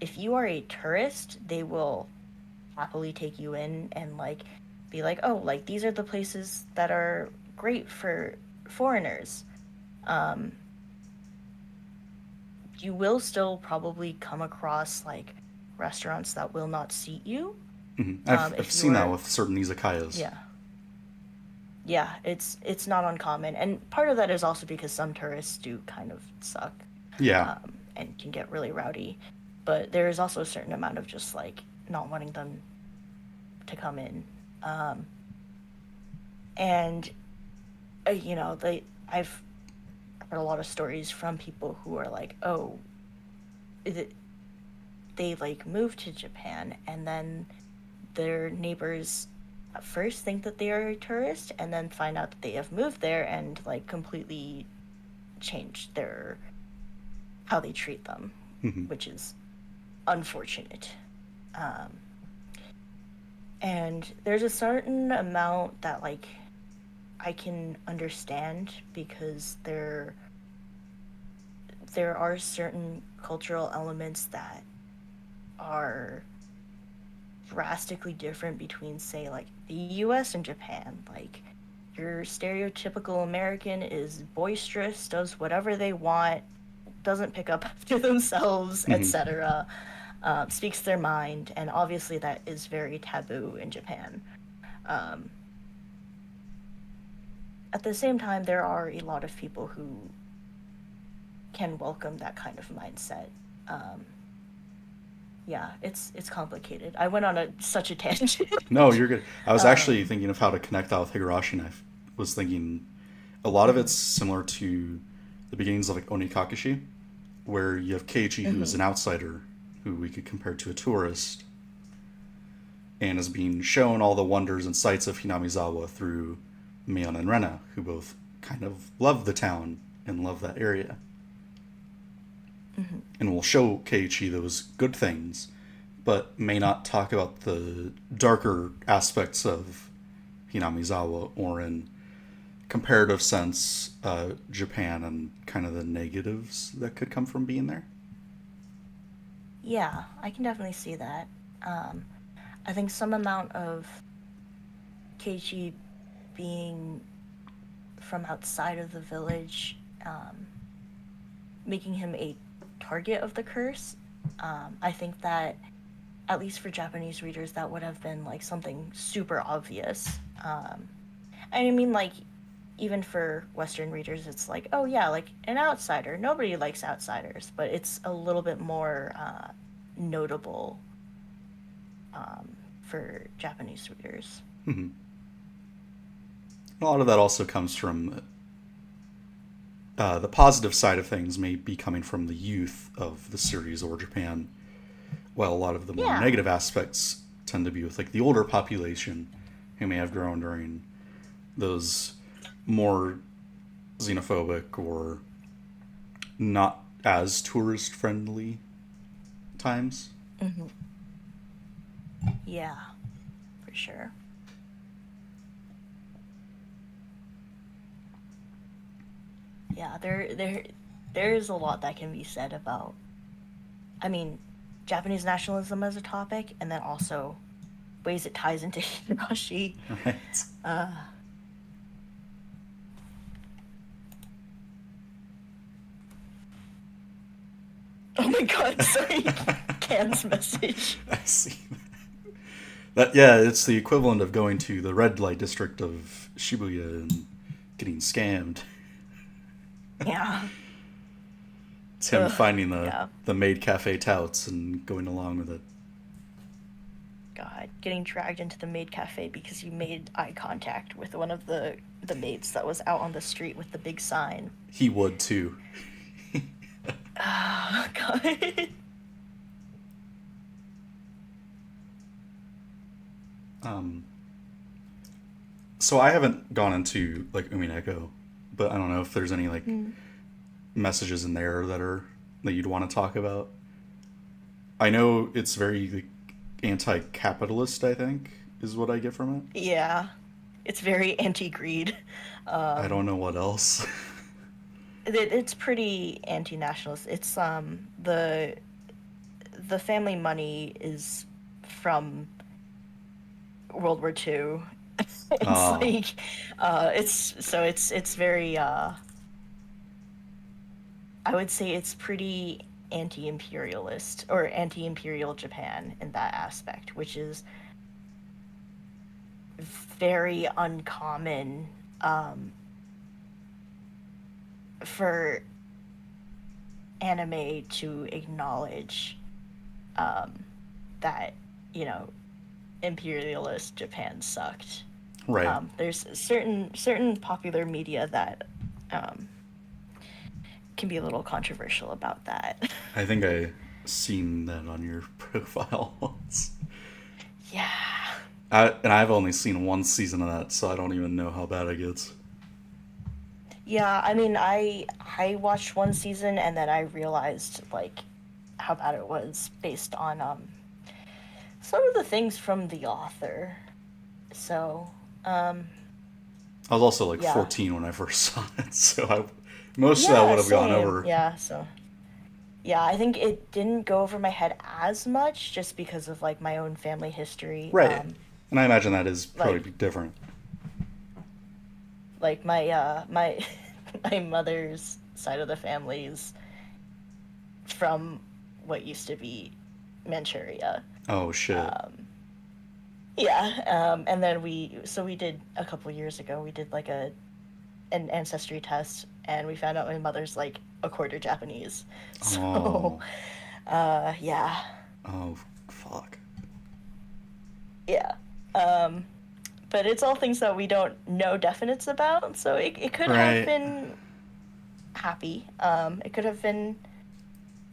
if you are a tourist, they will happily take you in and like be like, oh, like these are the places that are great for foreigners. You will still probably come across like restaurants that will not seat you. I've if seen that you're- with certain izakayas. Yeah, it's not uncommon, and part of that is also because some tourists do kind of suck, Yeah. and can get really rowdy, but there is also a certain amount of just like not wanting them to come in, and you know, I've heard a lot of stories from people who are like, oh, they like moved to Japan and then their neighbors at first think that they are a tourist and then find out that they have moved there and like completely changed their how they treat them, which is unfortunate. And there's a certain amount that like I can understand, because there are certain cultural elements that are drastically different between, say, like the US and Japan. Like, your stereotypical American is boisterous, does whatever they want, doesn't pick up after themselves, etc., speaks their mind, and obviously that is very taboo in Japan. At the same time, there are a lot of people who can welcome that kind of mindset. Yeah, it's complicated. I went on such a tangent. No, you're good. I was actually thinking of how to connect that with Higurashi, and I was thinking a lot of it's similar to the beginnings of like Onikakushi, where you have Keiichi, who's an outsider, who we could compare to a tourist, and is being shown all the wonders and sights of Hinamizawa through Mion and Rena, who both kind of love the town and love that area. And will show Keiichi those good things, but may not talk about the darker aspects of Hinamizawa, or in comparative sense, Japan, and kind of the negatives that could come from being there. Yeah, I can definitely see that. I think some amount of Keiichi being from outside of the village, making him a target of the curse, I think that, at least for Japanese readers, that would have been like something super obvious. And I mean, like, even for Western readers, it's like, oh yeah, like an outsider. Nobody likes outsiders, but it's a little bit more notable for Japanese readers. A lot of that also comes from the positive side of things may be coming from the youth of the series or Japan, while a lot of the more Yeah. negative aspects tend to be with like the older population who may have grown during those more xenophobic or not as tourist friendly times. Yeah, for sure. Yeah, there's a lot that can be said about, I mean, Japanese nationalism as a topic, and then also ways it ties into Higurashi. Right. Oh my god, sorry. Can's message. I see that. Yeah, it's the equivalent of going to the red light district of Shibuya and getting scammed. Yeah. It's him Ugh, finding yeah. the maid cafe touts and going along with it. God, getting dragged into the maid cafe because you made eye contact with one of the maids that was out on the street with the big sign. He would too. Oh god. So I haven't gone into like Umineko, but I don't know if there's any like messages in there that you'd want to talk about. I know it's very like, anti-capitalist, I think, is what I get from it. Yeah. It's very anti-greed. I don't know what else. It's pretty anti-nationalist. It's the family money is from World War II. It's Oh. like it's very I would say it's pretty anti-imperialist, or anti-imperial Japan in that aspect, which is very uncommon for anime to acknowledge that, you know, imperialist Japan sucked. Right. There's certain popular media that can be a little controversial about that. I think I seen that on your profile once. Yeah. And I've only seen one season of that, so I don't even know how bad it gets. Yeah, I mean, I watched one season and then I realized like how bad it was based on some of the things from the author. So, I was also like Yeah. 14 when I first saw it, so most of that would have gone same. over. Yeah, so yeah, I think it didn't go over my head as much just because of like my own family history. Right. And I imagine that is probably like- different. Like my my mother's side of the family's from what used to be Manchuria. Oh, shit. Yeah, and then we did a couple years ago, we did like an ancestry test, and we found out my mother's like a quarter Japanese. So, Oh. yeah, Oh, fuck. yeah. But it's all things that we don't know definites about, so it could Right. have been happy. It could have been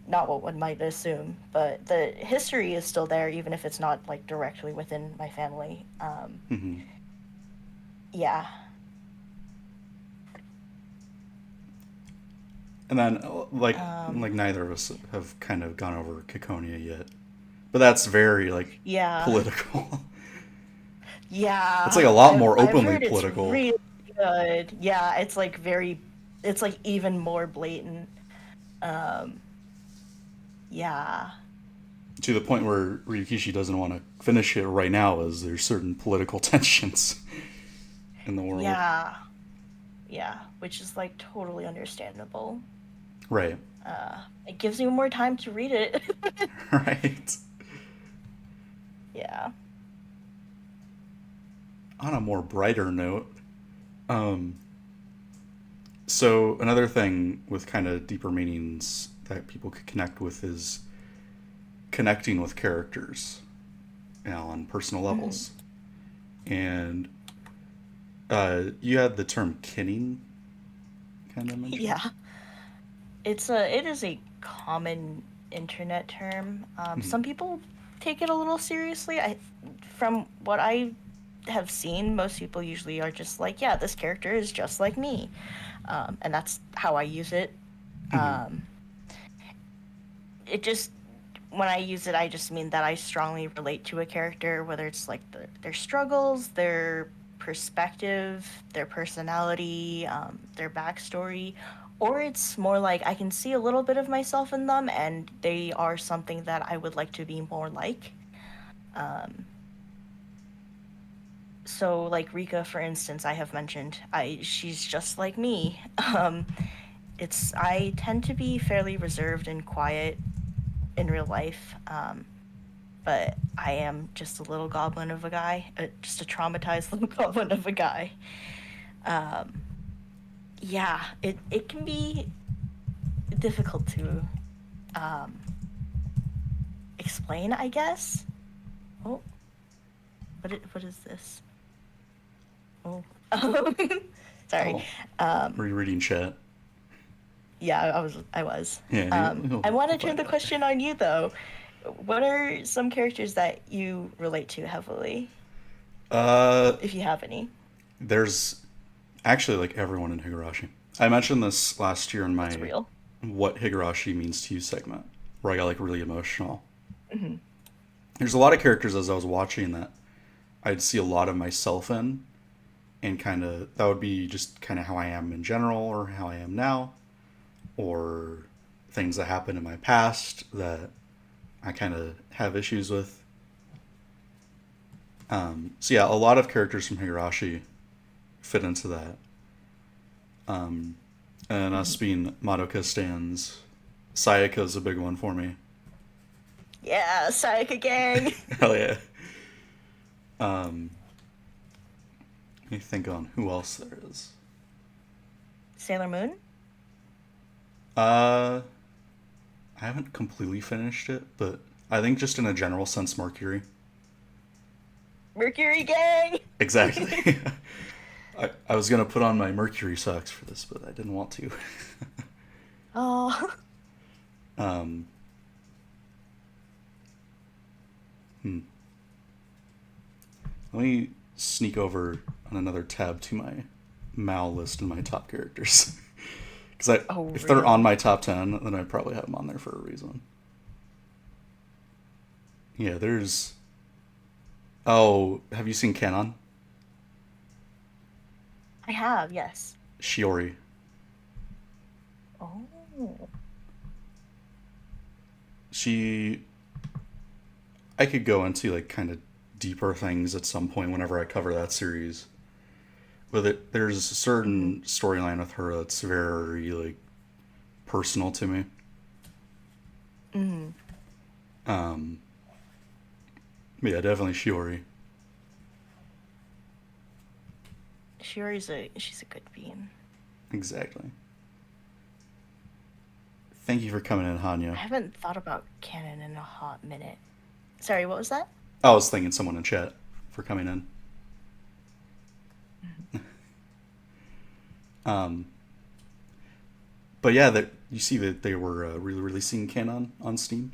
not what one might assume, but the history is still there, even if it's not like directly within my family. Hmm. Yeah. And then, like neither of us have kind of gone over Kikonia yet, but that's very like Yeah. political. Yeah. It's like a lot I've- more I've openly heard political. It's really good. Yeah, it's like it's like even more blatant. Yeah. To the point where Ryukishi doesn't want to finish it right now, as there's certain political tensions in the world. Yeah. Yeah, which is like totally understandable. Right. It gives you more time to read it. Right. Yeah. On a more brighter note, so another thing with kind of deeper meanings that people could connect with is connecting with characters, on personal levels. And you had the term kinning kind of mentioned. Yeah. It is a common internet term. Some people take it a little seriously. From what I have seen, most people usually are just like, yeah, this character is just like me. And that's how I use it. It just, when I use it, I just mean that I strongly relate to a character, whether it's like their struggles, their perspective, their personality, their backstory, or it's more like I can see a little bit of myself in them and they are something that I would like to be more like. So like Rika, for instance, I have mentioned, she's just like me. I tend to be fairly reserved and quiet in real life, but I am just a little goblin of a guy, just a traumatized little goblin of a guy. Yeah, it can be difficult to explain, I guess. Oh, what is this? Oh, sorry. Oh. Were you reading chat? Yeah, I was. Yeah. I want to turn the question on you though. What are some characters that you relate to heavily? If you have any. There's actually like everyone in Higurashi. I mentioned this last year in my real. What Higurashi Means to You segment, where I got like really emotional. There's a lot of characters as I was watching that I'd see a lot of myself in, and kind of that would be just kind of how I am in general, or how I am now, or things that happened in my past that I kind of have issues with. So yeah, a lot of characters from Higurashi fit into that. And us being Madoka stans, Sayaka's a big one for me. Yeah, Sayaka gang. Hell yeah. Let me think on who else there is. Sailor Moon? I haven't completely finished it, but I think just in a general sense, Mercury. Mercury gang! Exactly. I was gonna put on my Mercury socks for this, but I didn't want to. Oh. Let me sneak over on another tab to my Mal list and my top characters. Because if they're on my top 10, then I probably have them on there for a reason. Yeah, there's... Oh, have you seen Kanon? I have, yes. Shiori. Oh. I could go into like kind of deeper things at some point whenever I cover that series. But there's a certain storyline with her that's very like personal to me. But yeah, definitely Shiori. She's a good bean. Exactly. Thank you for coming in, I Hanya. haven't thought about canon in a hot minute. Sorry, what was that? I was thanking someone in chat for coming in. But yeah, you see that they were re-releasing Canon on Steam.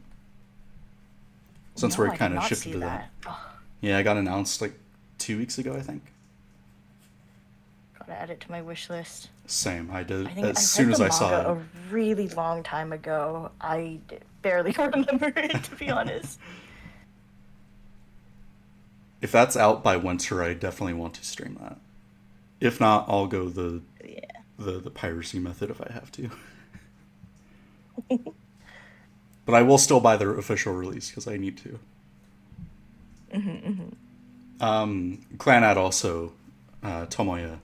Since No, we're I kind did of not shifted see to that. Ugh, Yeah, it got announced like 2 weeks ago, I think. gotta add it to my wish list. Same. I did I think as I soon read as the I saw manga it. a really long time ago. I barely remember it, to be honest. If that's out by winter, I definitely want to stream that. If not, I'll go Yeah. the piracy method if I have to. But I will still buy their official release because I need to. Clan Ad also, Tomoya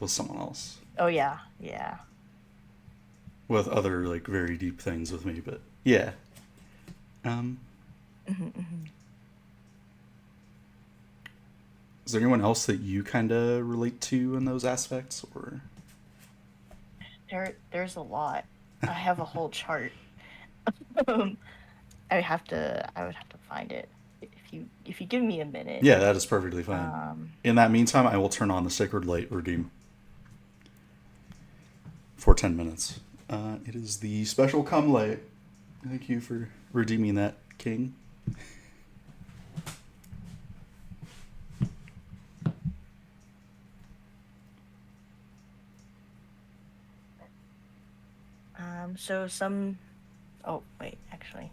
was someone else Oh yeah, yeah. with other like very deep things with me. But yeah, um, is there anyone else that you kind of relate to in those aspects, or? There's a lot. I have a whole chart. Um, I would have to find it if you give me a minute. Yeah, that is perfectly fine. Um, In that meantime, I will turn on the Sacred Light Redeem for 10 minutes. It is the special come light. Thank you for redeeming that, King. so some. Oh wait, actually,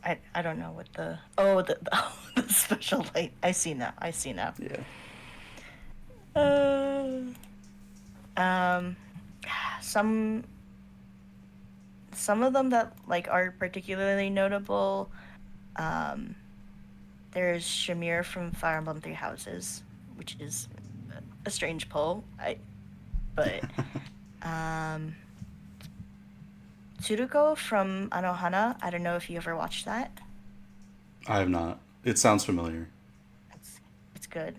I don't know what the the special light. I see now. I see now. Yeah. Um, some of them that like are particularly notable. Um, there's Shamir from Fire Emblem Three Houses, which is a strange pull. But Tsuruko from Anohana. I don't know if you ever watched that. I have not. It sounds familiar. It's good.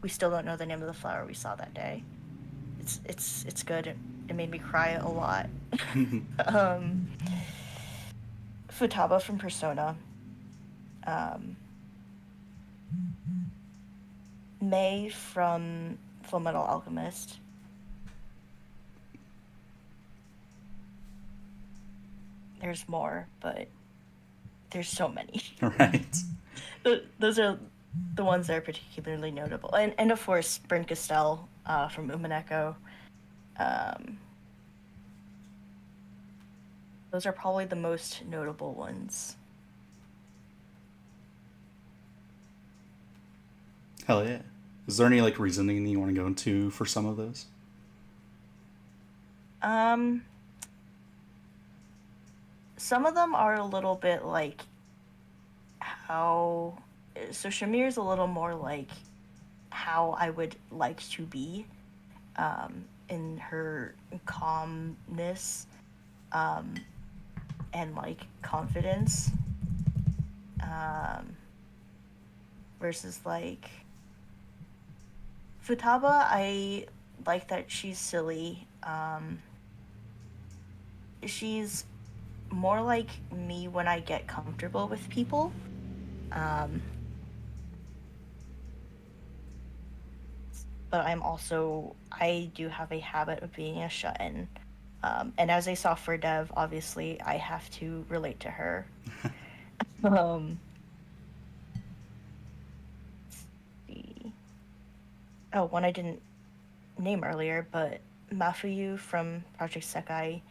We still don't know the name of the flower we saw that day. It's good. It made me cry a lot. Futaba from Persona. Mei from Fullmetal Alchemist. There's more, but there's so many. Right. Those are the ones that are particularly notable, and of course Bryn Castell from Umineko. Those are probably the most notable ones. Hell yeah. Is there any like reasoning you want to go into for some of those? Some of them are a little bit like how. So Shamir's a little more like how I would like to be, in her calmness, and like confidence, versus like Futaba. I like that she's silly. She's more like me when I get comfortable with people. But I do have a habit of being a shut-in. And as a software dev, obviously, I have to relate to her. Let's see. Oh, one I didn't name earlier, but Mafuyu from Project Sekai.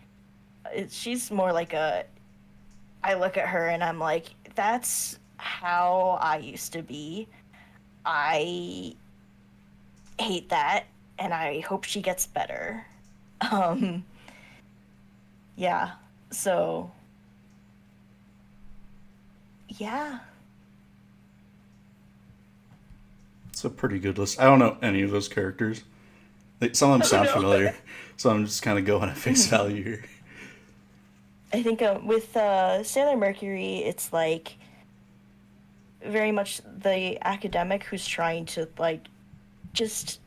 She's more like I look at her and I'm like, that's how I used to be. I hate that, and I hope she gets better. Yeah. So, yeah. It's a pretty good list. I don't know any of those characters. Some of them sound familiar, so I'm just kind of going at face value here. I think with Sailor Mercury, it's like very much the academic who's trying to like just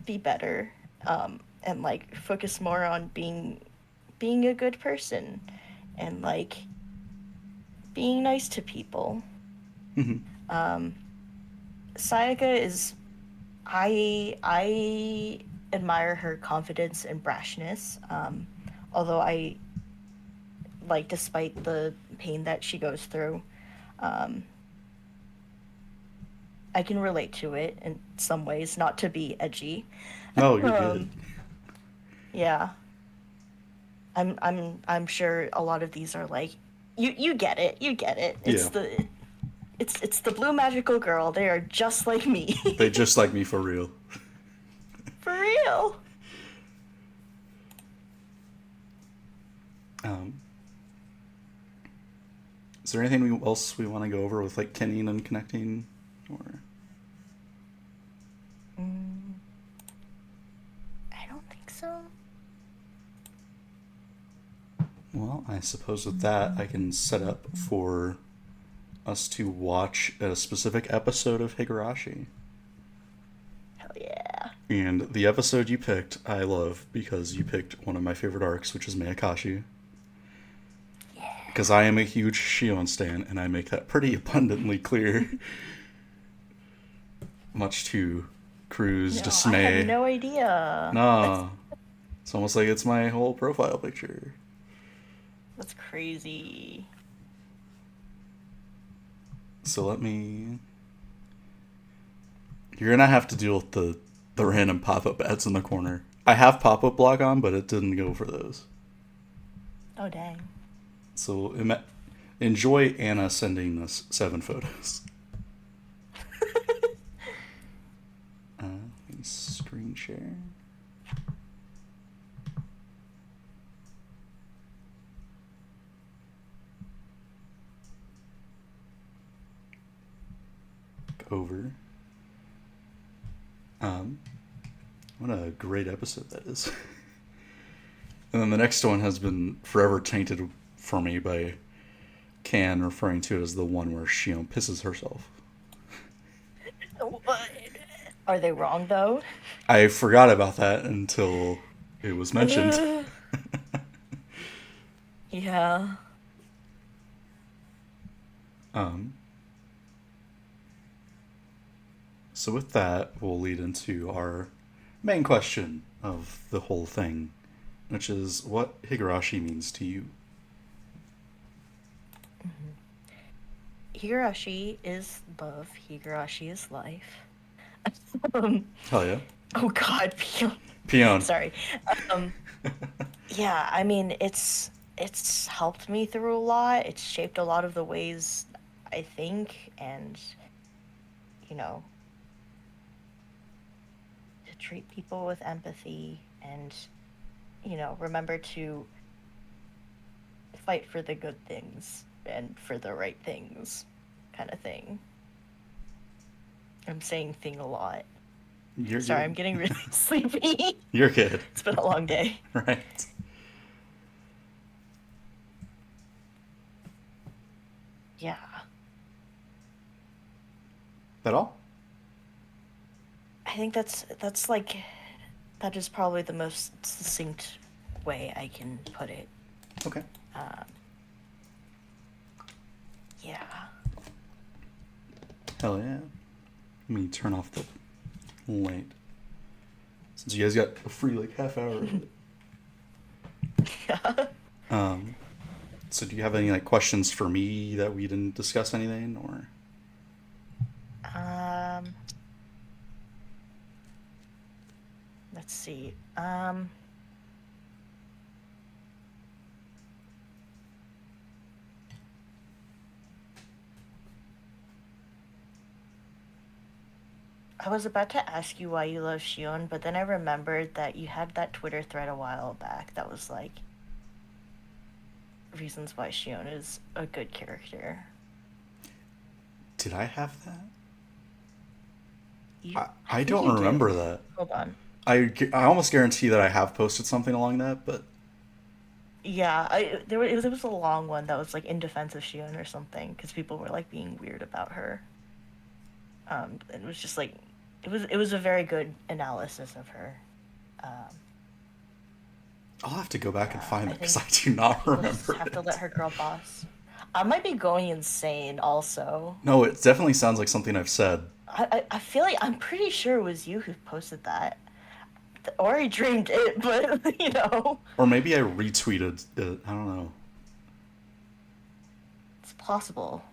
be better, and like focus more on being a good person and like being nice to people. Sayaka is I admire her confidence and brashness. Although I like, despite the pain that she goes through, I can relate to it in some ways, not to be edgy. No, you're good. Yeah. I'm sure a lot of these are like, you get it, you get it. Yeah. It's the blue magical girl. They are just like me. They just like me for real. For real. Is there anything else we want to go over with like kenning and connecting, or? I don't think so. Well, I suppose with that I can set up for us to watch a specific episode of Higurashi. Hell yeah. And the episode you picked, I love because you picked one of my favorite arcs, which is Mayakashi. Because I am a huge Shion stan, and I make that pretty abundantly clear. Much to Crew's No, dismay. I had no idea. Nah. It's almost like it's my whole profile picture. That's crazy. So let me... You're gonna have to deal with the random pop-up ads in the corner. I have pop-up block on, but it didn't go for those. Oh, dang. So enjoy Anna sending us 7 photos. Let me screen share. Over. What a great episode that is. And then the next one has been forever tainted for me by Can referring to it as the one where Shion pisses herself. What? Are they wrong, though? I forgot about that until it was mentioned. Yeah. So with that, we'll lead into our main question of the whole thing, which is what Higurashi means to you. Higurashi is love. Higurashi is life. Hell yeah. Oh God, Peon. Peon. Sorry. Yeah, I mean, it's helped me through a lot. It's shaped a lot of the ways I think, and you know, to treat people with empathy, and remember to fight for the good things and for the right things, kind of thing. I'm saying thing a lot. You're Sorry, good. I'm getting really sleepy. You're good. It's been a long day. Right. Yeah. That all? I think that's like, that is probably the most succinct way I can put it. Okay. Yeah. Hell yeah. Let me turn off the light. Since you guys got a free like half hour of it. Yeah. So do you have any like questions for me that we didn't discuss anything, or? Let's see. I was about to ask you why you love Shion, but then I remembered that you had that Twitter thread a while back that was like reasons why Shion is a good character. Did I have that? I think don't you did. remember that. Hold on. I almost guarantee that I have posted something along that, but Yeah, there was a long one that was like in defense of Shion or something because people were like being weird about her. It was just like it was a very good analysis of her. I'll have to go back and find I it because I think do not people just remember have to it. let her girl boss. I might be going insane also. No, it definitely sounds like something I've said. I feel like I'm pretty sure it was you who posted that. Or I dreamed it, but you know. Or maybe I retweeted it. I don't know. It's possible.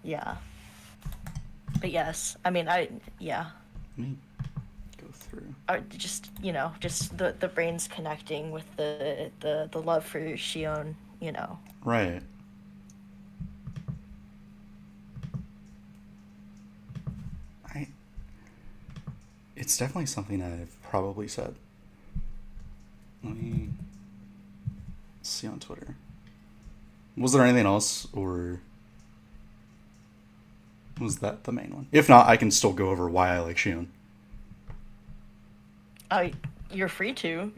Yeah. But yes, yeah. Let me go through. Just just the brains connecting with the love for Shion, Right. I. It's definitely something I've probably said. Let me see on Twitter. Was there anything else, or was that the main one? If not, I can still go over why I like Shion. You're free to.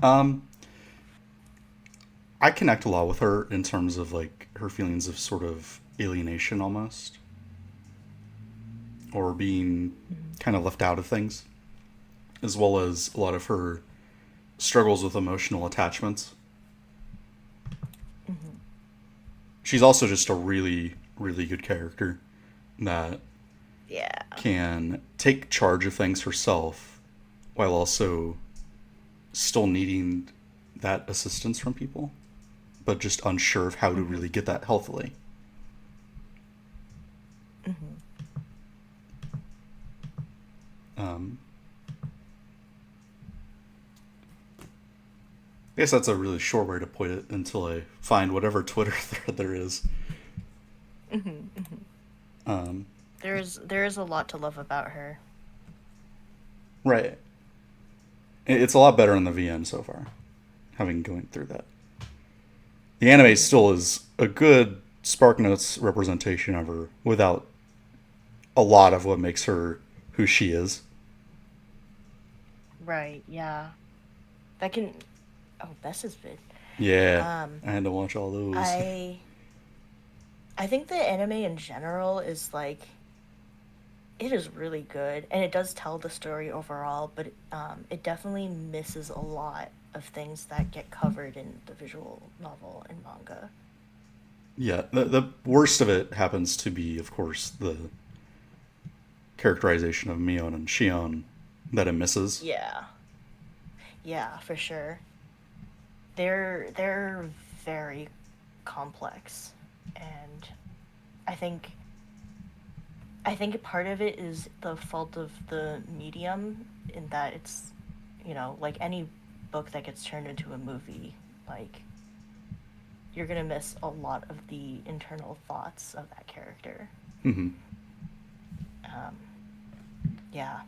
Um, I connect a lot with her in terms of like her feelings of sort of alienation almost, or being kind of left out of things, as well as a lot of her struggles with emotional attachments. She's also just a really, really good character that Yeah. can take charge of things herself while also still needing that assistance from people, but just unsure of how to really get that healthily. I guess that's a really short way to put it until I find whatever Twitter thread there is. There is a lot to love about her. Right. It's a lot better in the VN so far, having going through that. The anime still is a good SparkNotes representation of her without a lot of what makes her who she is. Right, yeah. That can. Oh, Bess is vid. Yeah, I had to watch all those. I think the anime in general is like, it is really good, and it does tell the story overall, but it definitely misses a lot of things that get covered in the visual novel and manga. Yeah, the worst of it happens to be, of course, the characterization of Mion and Shion that it misses. Yeah. Yeah, for sure. They're very complex, and I think part of it is the fault of the medium, in that it's, like any book that gets turned into a movie, like, you're gonna miss a lot of the internal thoughts of that character. Mm-hmm. Yeah.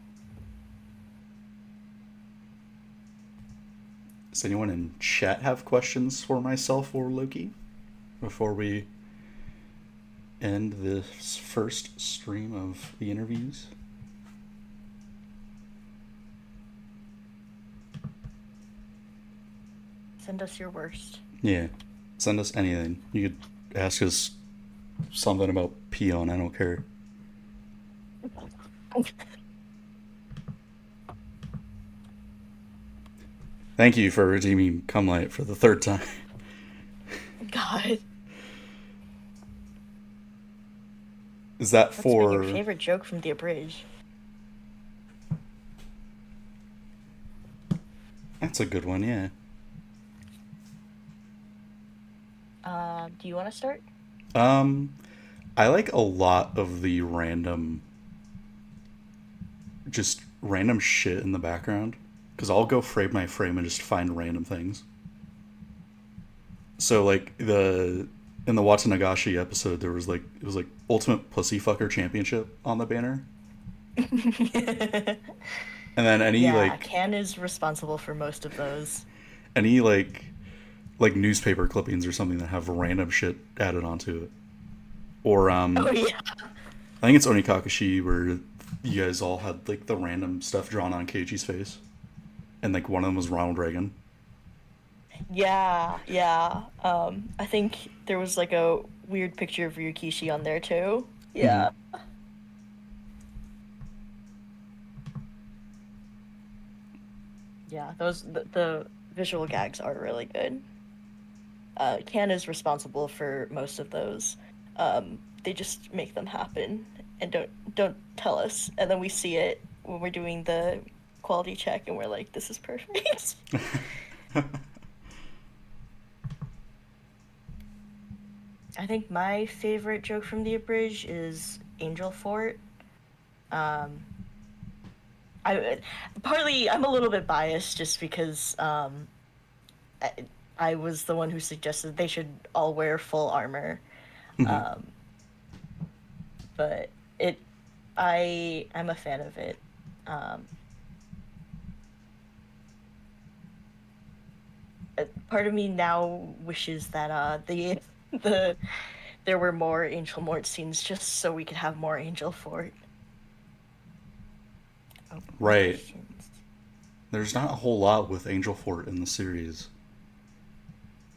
Does anyone in chat have questions for myself or Loki before we end this first stream of the interviews? Send us your worst. Yeah. Send us anything. You could ask us something about Peon. I don't care. Thank you for redeeming Come Light for the third time. God. Is that What's for... been your favorite joke from the abridged? That's a good one, yeah. Do you want to start? I like a lot of the just random shit in the background. Because I'll go frame by frame and just find random things. So, like, in the Watanagashi episode, it was like Ultimate Pussyfucker Championship on the banner. And then Can is responsible for most of those. Any, like newspaper clippings or something that have random shit added onto it. Or, Oh, yeah. I think it's Onikakashi where you guys all had, like, the random stuff drawn on Keiichi's face. And, like, one of them was Ronald Reagan. Yeah. I think there was, like, a weird picture of Ryukishi on there, too. Yeah. Mm-hmm. Yeah, the visual gags are really good. Can is responsible for most of those. They just make them happen and don't tell us, and then we see it when we're doing the quality check, and we're like, this is perfect. I think my favorite joke from the abridged is Angel Fort. I partly I'm a little bit biased just because I, I was the one who suggested they should all wear full armor. Um, but I'm a fan of it. Um, Part of me now wishes that the there were more Angel Mort scenes just so we could have more Angel Fort. Oh, more Right. questions. There's not a whole lot with Angel Fort in the series.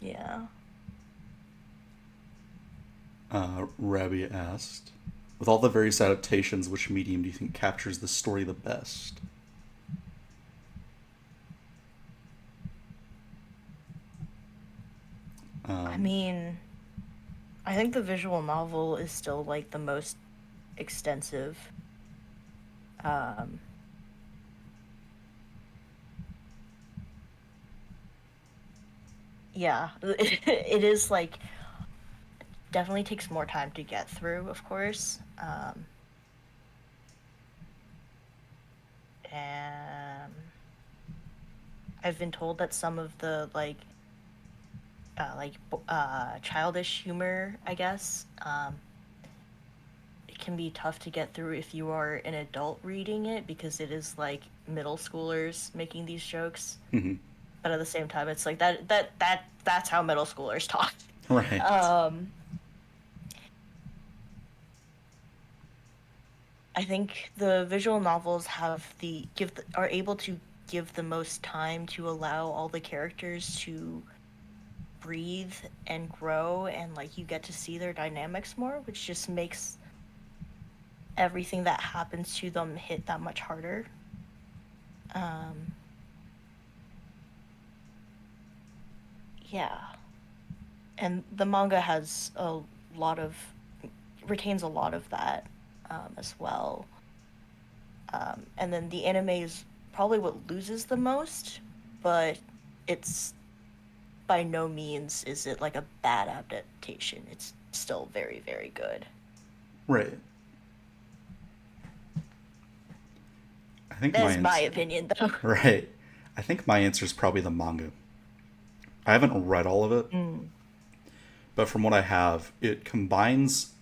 Yeah. Rabbi asked, with all the various adaptations, which medium do you think captures the story the best? I mean, I think the visual novel is still like the most extensive. Um, yeah, it is like definitely takes more time to get through, of course. And I've been told that some of the childish humor, I guess, it can be tough to get through if you are an adult reading it because it is like middle schoolers making these jokes. But at the same time, it's like that's how middle schoolers talk. Right. I think the visual novels are able to give the most time to allow all the characters to breathe and grow, and like you get to see their dynamics more, which just makes everything that happens to them hit that much harder. Yeah. And the manga has a lot of retains a lot of that as well. And then the anime is probably what loses the most, but it's by no means is it like a bad adaptation. It's still very, very good. Right. I think That is my my answer, opinion, though. right. I think my answer is probably the manga. I haven't read all of it, but from what I have, it combines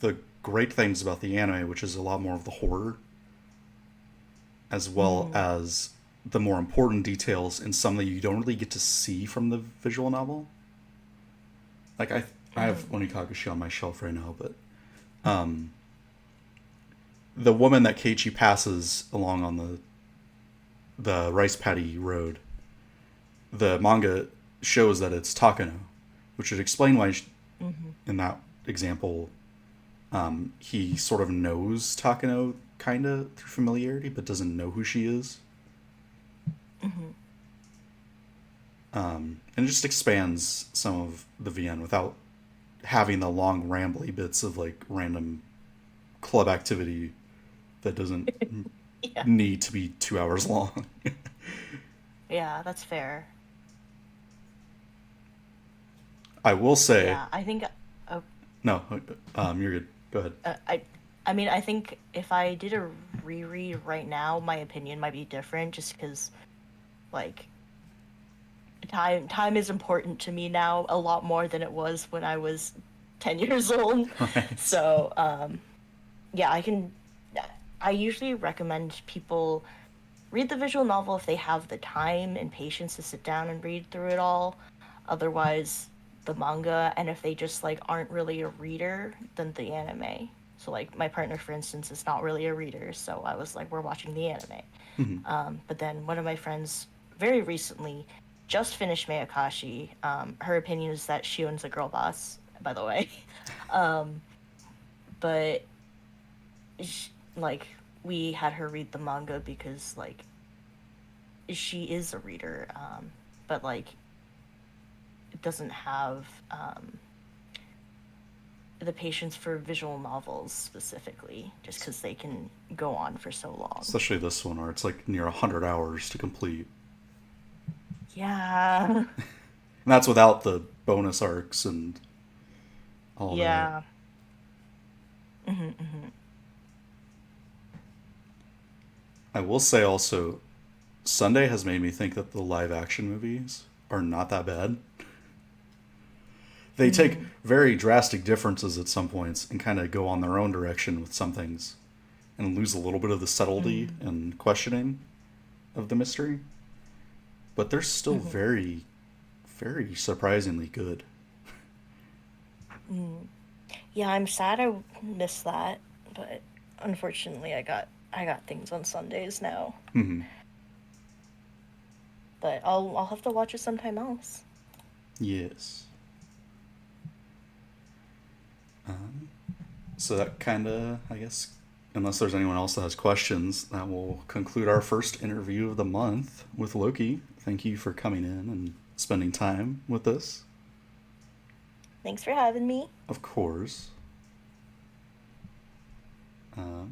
the great things about the anime, which is a lot more of the horror, as well as the more important details in some that you don't really get to see from the visual novel. Like I have Onikakushi on my shelf right now, but the woman that Keiichi passes along on the rice paddy road, the manga shows that it's Takano, which would explain why in that example he sort of knows Takano kind of through familiarity, but doesn't know who she is. And it just expands some of the VN without having the long rambly bits of like random club activity that doesn't Yeah. need to be 2 hours long. Yeah, that's fair. I will say, Yeah, I think. Oh, no, you're good. Go ahead. I mean, I think if I did a reread right now, my opinion might be different, just because, like, time is important to me now a lot more than it was when I was 10 years old. Right. So, yeah, I usually recommend people read the visual novel if they have the time and patience to sit down and read through it all. Otherwise, the manga, and if they just like aren't really a reader, then the anime. So like my partner, for instance, is not really a reader, so I was like, we're watching the anime. But then one of my friends very recently just finished Mayakashi. Her opinion is that Shion's a girl boss, by the way. But like we had her read the manga because like she is a reader, but like it doesn't have the patience for visual novels specifically, just because they can go on for so long. Especially this one, where it's like near 100 hours to complete. Yeah. And that's without the bonus arcs and all Yeah. I will say also, Sunday has made me think that the live action movies are not that bad. They take very drastic differences at some points and kind of go on their own direction with some things and lose a little bit of the subtlety and questioning of the mystery. But they're still very, very surprisingly good. Yeah, I'm sad I missed that, but unfortunately I got things on Sundays now. But I'll have to watch it sometime else. Yes. So that kind of, I guess, unless there's anyone else that has questions, that will conclude our first interview of the month with Loki. Thank you for coming in and spending time with us. Thanks for having me. Of course. Let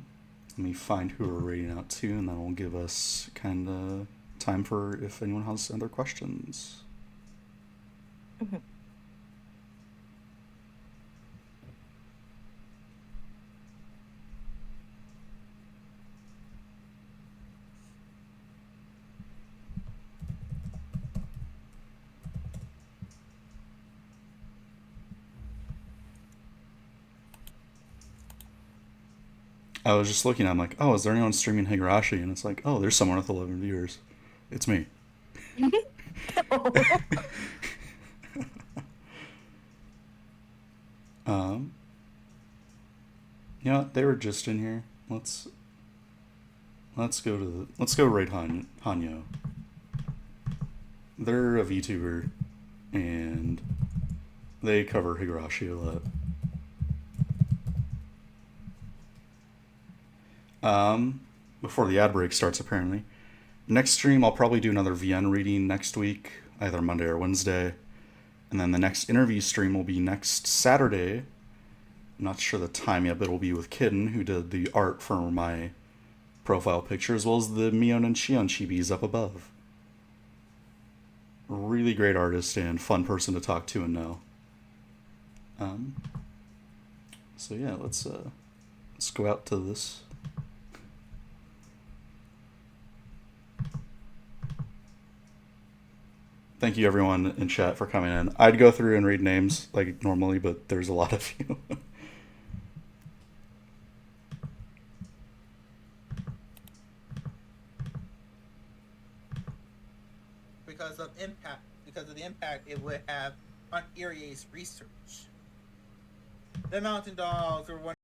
me find who we're reading out to, and that will give us kind of time for if anyone has other questions. I was just looking, I'm like, oh, is there anyone streaming Higurashi? And it's like, oh, there's someone with 11 viewers. It's me. You know what? They were just in here. Let's go raid Hanyo. They're a VTuber, and they cover Higurashi a lot. Before the ad break starts, apparently. Next stream, I'll probably do another VN reading next week, either Monday or Wednesday. And then the next interview stream will be next Saturday. I'm not sure the time yet, but it'll be with Kitten, who did the art for my profile picture, as well as the Mion and Shion chibis up above. Really great artist and fun person to talk to and know. So yeah, let's go out to this. Thank you everyone in chat for coming in. I'd go through and read names like normally, but there's a lot of you. Because of the impact it would have on Irie's research. The mountain dogs were one